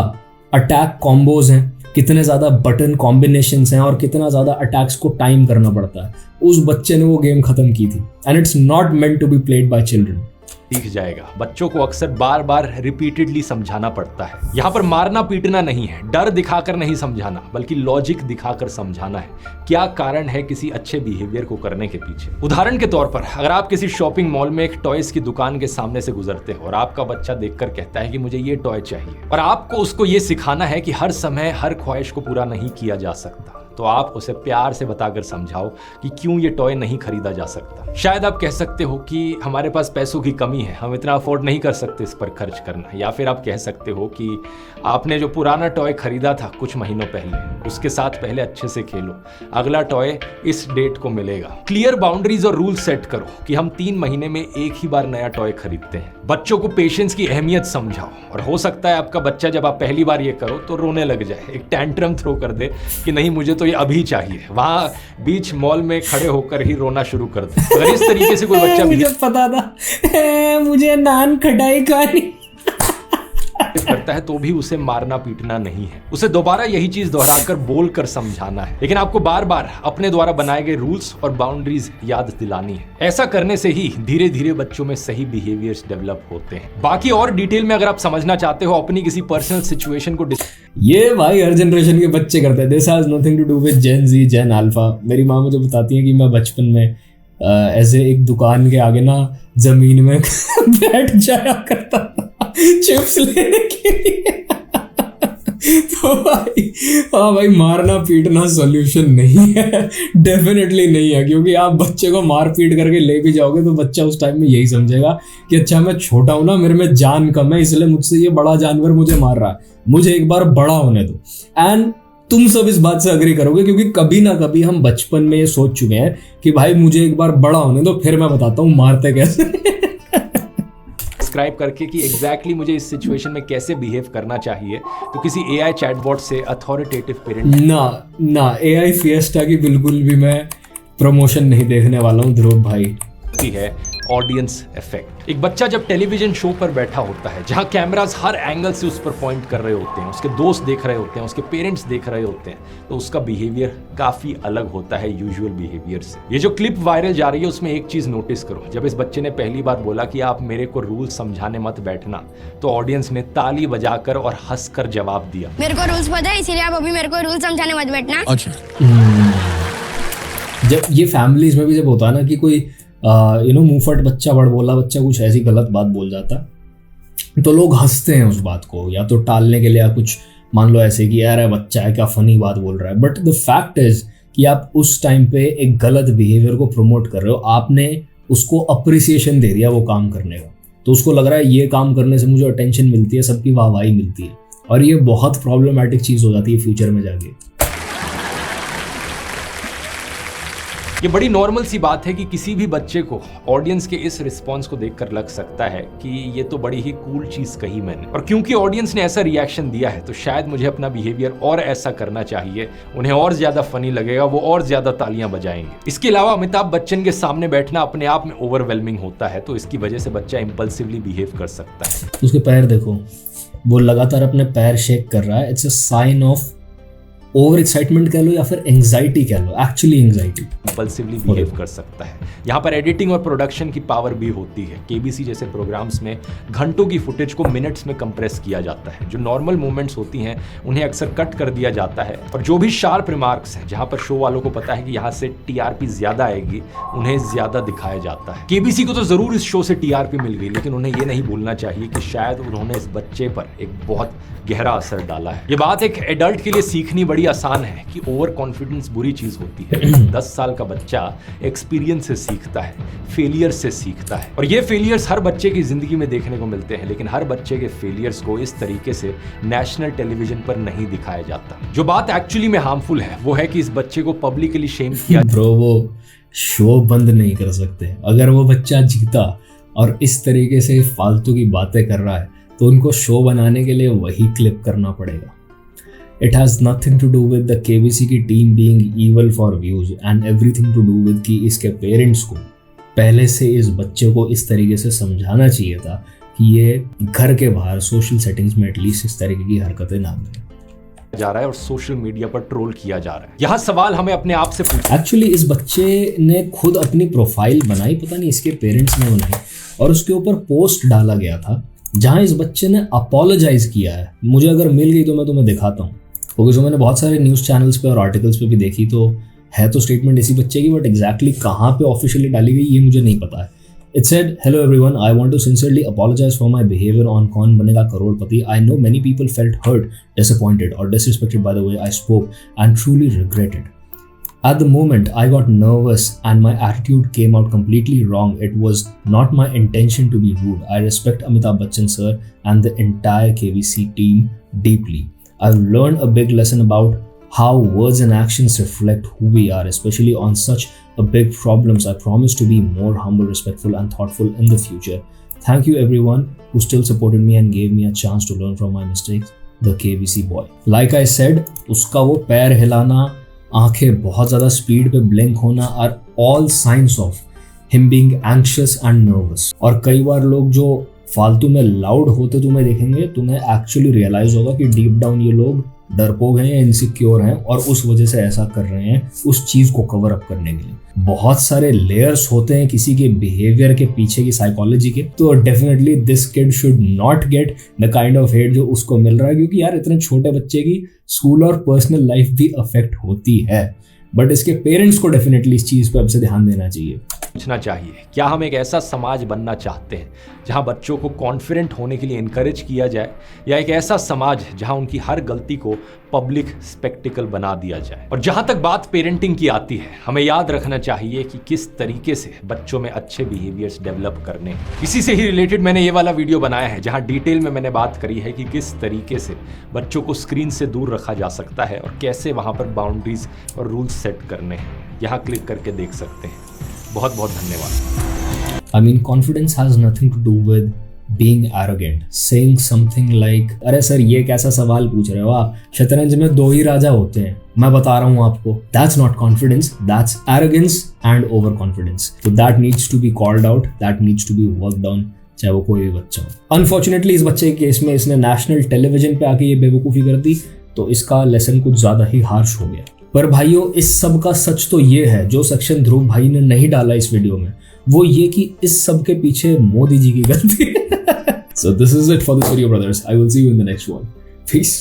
अटैक कॉम्बोज हैं, कितने ज़्यादा बटन कॉम्बिनेशंस हैं और कितना ज़्यादा अटैक्स को टाइम करना पड़ता है। उस बच्चे ने वो गेम खत्म की थी। And it's not meant to be played by children. सीख जाएगा। बच्चों को अक्सर बार बार रिपीटेडली समझाना पड़ता है। यहाँ पर मारना पीटना नहीं है, डर दिखाकर नहीं समझाना, बल्कि लॉजिक दिखाकर समझाना है क्या कारण है किसी अच्छे बिहेवियर को करने के पीछे। उदाहरण के तौर पर अगर आप किसी शॉपिंग मॉल में एक टॉयज की दुकान के सामने से गुजरते हो और आपका बच्चा देखकर कहता है कि मुझे ये टॉय चाहिए, और आपको उसको ये सिखाना है कि हर समय हर ख्वाहिश को पूरा नहीं किया जा सकता, तो आप उसे प्यार से बताकर समझाओ कि क्यों ये टॉय नहीं खरीदा जा सकता। शायद आप कह सकते हो कि हमारे पास पैसों की कमी है, हम इतना अफोर्ड नहीं कर सकते इस पर खर्च करना। या फिर आप कह सकते हो कि आपने जो पुराना टॉय खरीदा था कुछ महीनों पहले, उसके साथ पहले अच्छे से खेलो, अगला टॉय इस डेट को मिलेगा। क्लियर बाउंड्रीज और रूल सेट करो कि हम 3 महीने में एक ही बार नया टॉय खरीदते हैं। बच्चों को पेशेंस की अहमियत समझाओ, और हो सकता है आपका बच्चा जब आप पहली बार ये करो तो रोने लग जाए, एक टैंट्रम थ्रो कर दे कि नहीं मुझे तो ये अभी चाहिए, वहां बीच मॉल में खड़े होकर ही रोना शुरू कर दे। अगर इस तरीके से कोई बच्चा मुझे पता था मुझे नान खटाई खानी करता है तो भी उसे मारना पीटना नहीं है, उसे दोबारा यही चीज दोहराकर बोलकर समझाना है। लेकिन आपको बार बार अपने द्वारा बनाए गए रूल्स और बाउंड्रीज याद दिलानी है। ऐसा करने से ही धीरे धीरे बच्चों में सही बिहेवियर्स डेवलप होते हैं। बाकी और डिटेल में अगर आप समझना चाहते हो अपनी किसी पर्सनल सिचुएशन को, ये भाई हर जनरेशन के बच्चे करते हैं। This has nothing to do with Gen Z, Gen Alpha. मेरी माँ मुझे बताती है कि मैं बचपन में ऐसे एक दुकान के आगे ना जमीन में बैठ जाया करता था चिप्स लेने के लिए। तो भाई मारना पीटना सॉल्यूशन नहीं है, डेफिनेटली नहीं है। क्योंकि आप बच्चे को मार पीट करके ले भी जाओगे तो बच्चा उस टाइम में यही समझेगा कि अच्छा मैं छोटा हूं ना, मेरे में जान कम है, इसलिए मुझसे ये बड़ा जानवर मुझे मार रहा है, मुझे एक बार बड़ा होने दो। एंड तुम सब इस बात से अग्री करोगे क्योंकि कभी ना कभी हम बचपन में ये सोच चुके हैं कि भाई मुझे एक बार बड़ा होने दो, फिर मैं बताता हूँ मारते कैसे। सब्सक्राइब करके कि एग्जैक्टली मुझे इस सिचुएशन में कैसे बिहेव करना चाहिए, तो किसी एआई चैटबॉट से अथॉरिटेटिव पेरेंट ना एआई फिएस्टा की बिल्कुल भी मैं प्रमोशन नहीं देखने वाला हूँ ध्रुव भाई। है ऑडियंस इफेक्ट। एक बच्चा जब टेलीविजन शो पर बैठा होता है जहां कैमरास हर एंगल से उस पर पॉइंट कर रहे होते हैं, उसके दोस्त देख रहे होते हैं, उसके पेरेंट्स देख रहे होते हैं, तो उसका बिहेवियर काफी अलग होता है यूजुअल बिहेवियर से। ये जो क्लिप वायरल जा रही है उसमें एक चीज नोटिस करो, जब इस बच्चे ने पहली बार बोला कि आप मेरे को रूल समझाने मत बैठना, तो ऑडियंस ने ताली बजाकर और हंसकर जवाब दिया, मेरे को रूल्स पता है इसीलिए आप अभी मेरे को रूल समझाने मत बैठना। अच्छा जब ये फैमिलीज में भी जब होता है ना कि कोई मुंहफट बच्चा बड़ बोला बच्चा कुछ ऐसी गलत बात बोल जाता, तो लोग हंसते हैं उस बात को, या तो टालने के लिए या कुछ मान लो ऐसे कि यार बच्चा है क्या फनी बात बोल रहा है। बट द फैक्ट इज कि आप उस टाइम पे एक गलत बिहेवियर को प्रमोट कर रहे हो, आपने उसको अप्रिसिएशन दे दिया वो काम करने का, तो उसको लग रहा है ये काम करने से मुझे अटेंशन मिलती है, सबकी वाहवाही मिलती है, और ये बहुत प्रॉब्लमैटिक चीज हो जाती है फ्यूचर में जाके। ये बड़ी नॉर्मल सी बात है कि किसी भी बच्चे को ऑडियंस के इस रिस्पॉन्स को देखकर लग सकता है कि ये तो बड़ी ही कूल चीज कही मैंने, और क्योंकि ऑडियंस ने ऐसा रिएक्शन दिया है तो शायद मुझे अपना बिहेवियर और ऐसा करना चाहिए, उन्हें और ज्यादा फनी लगेगा, वो और ज्यादा तालियां बजाएंगे। इसके अलावा अमिताभ बच्चन के सामने बैठना अपने आप में ओवरवेलमिंग होता है, तो इसकी वजह से बच्चा इंपल्सिवली बिहेव कर सकता है। उसके पैर देखो, वो लगातार अपने पैर शेक कर रहा है, it's a sign of over excitement कह लो या फिर एंग्जाइटी कह लो, एक्चुअली एंग्जाइटी। इंपल्सिवली बिहेव कर सकता है। यहाँ पर एडिटिंग और प्रोडक्शन की पावर भी होती है। केबीसी जैसे प्रोग्राम्स में घंटों की फुटेज को मिनट्स में कंप्रेस किया जाता है। जो नॉर्मल मूवमेंट्स होती हैं उन्हें अक्सर कट कर दिया जाता है, और जो भी शार्प रिमार्क्स हैं जहाँ पर शो वालों को पता है कि यहाँ से टीआरपी ज्यादा आएगी, उन्हें ज्यादा दिखाया जाता है। केबीसी को तो जरूर इस शो से टीआरपी मिल गई, लेकिन उन्हें ये नहीं भूलना चाहिए कि शायद उन्होंने इस बच्चे पर एक बहुत गहरा असर डाला है। ये बात एक एडल्ट के लिए सीखनी बड़ी बड़ी आसान है कि ओवर कॉन्फिडेंस बुरी चीज होती है। 10 साल का बच्चा एक्सपीरियंस से सीखता है, फेलियर से सीखता है, और ये फेलियर्स हर बच्चे की जिंदगी में देखने को मिलते हैं, लेकिन हर बच्चे के फेलियर्स को इस तरीके से नेशनल टेलीविजन पर नहीं दिखाया जाता। जो बात एक्चुअली में हार्मफुल है वो है कि इस बच्चे को पब्लिकली शेम किया। ब्रो, वो शो बंद नहीं कर सकते। अगर वो बच्चा जीता और इस तरीके से फालतू की बातें कर रहा है तो उनको शो बनाने के लिए वही क्लिप करना पड़ेगा। It has nothing to do with the KBC की team being evil for views and everything to do with कि इसके पेरेंट्स को पहले से इस बच्चे को इस तरीके से समझाना चाहिए था कि ये घर के बाहर सोशल सेटिंग्स में एटलीस्ट इस तरीके की हरकतें ना करें जा रहा है और सोशल मीडिया पर ट्रोल किया जा रहा है। यहाँ सवाल हमें अपने आप से एक्चुअली इस बच्चे ने खुद अपनी प्रोफाइल बनाई, पता नहीं इसके पेरेंट्स ने बनाई, और उसके ऊपर पोस्ट डाला गया था जहां इस बच्चे ने अपोलोजाइज किया है। मुझे अगर मिल गई तो मैं तुम्हें दिखाता हूँ, क्योंकि जो मैंने बहुत सारे न्यूज़ चैनल्स पे और आर्टिकल्स पे भी देखी तो है तो स्टेटमेंट इसी बच्चे की, बट एग्जैक्टली कहाँ पे ऑफिशियली डाली गई ये मुझे नहीं पता है। It said, "Hello everyone, I want to sincerely apologize for my behavior on Kaun Banega Crorepati. I know many people felt hurt, disappointed or disrespected by the way I spoke and truly regret it. At the moment, I got nervous and my attitude came out completely wrong. It was not my intention to be rude. I respect Amitabh Bachchan sir and the entire KBC team deeply. I've learned a big lesson about how words and actions reflect who we are, especially on such a big problems. I promise to be more humble, respectful and thoughtful in the future. Thank you everyone who still supported me and gave me a chance to learn from my mistakes. The KBC boy." Like I said, उसका वो पैर हिलाना, आंखें बहुत ज़्यादा स्पीड पे ब्लिंक होना are all signs of him being anxious and nervous. और कई बार लोग जो फालतू में लाउड होते तुम्हें देखेंगे, तुम्हें एक्चुअली रियलाइज होगा कि डीप डाउन ये लोग डरपोक हैं या इनसिक्योर हैं और उस वजह से ऐसा कर रहे हैं उस चीज को कवर अप करने के लिए। बहुत सारे लेयर्स होते हैं किसी के बिहेवियर के पीछे की साइकोलॉजी के, तो definitely this kid should not get the kind of hate जो उसको मिल रहा है, क्योंकि यार इतने छोटे बच्चे की स्कूल और पर्सनल लाइफ भी अफेक्ट होती है। बट इसके पेरेंट्स को डेफिनेटली इस चीज पे अब से ध्यान देना चाहिए। पूछना चाहिए, क्या हम एक ऐसा समाज बनना चाहते हैं जहां बच्चों को कॉन्फिडेंट होने के लिए इनकरेज किया जाए, या एक ऐसा समाज जहां उनकी हर गलती को पब्लिक स्पेक्टिकल बना दिया जाए? और जहां तक बात पेरेंटिंग की आती है, हमें याद रखना चाहिए कि किस तरीके से बच्चों में अच्छे बिहेवियर्स डेवलप करने। इसी से ही रिलेटेड मैंने ये वाला वीडियो बनाया है जहां डिटेल में मैंने बात करी है कि किस तरीके से बच्चों को स्क्रीन से दूर रखा जा सकता है और कैसे वहां पर बाउंड्रीज और रूल्स सेट करने हैं। यहाँ क्लिक करके देख सकते हैं। बहुत बहुत धन्यवाद। I mean, confidence has nothing to do with being arrogant. Saying something like, अरे सर ये कैसा सवाल पूछ रहे हो आप, शतरंज में 2 ही राजा होते हैं, मैं बता रहा हूँ आपको। That's not confidence, that's arrogance and overconfidence. So that needs to be called out, that needs to be worked on, चाहे वो कोई भी बच्चा हो। Unfortunately इस बच्चे के केस में इसने नेशनल टेलीविजन पे आके ये बेवकूफ़ी कर दी, तो इसका लेसन कुछ ज़्यादा ही हार्श हो गया। पर भाइयों, इस सब का सच तो ये है, जो सेक्शन ध्रुव भाई ने नहीं डाला इस वीडियो में, वो ये कि इस सब के पीछे मोदी जी की गलती है। So this is it for this video, brothers. I will see you in the next one. Peace.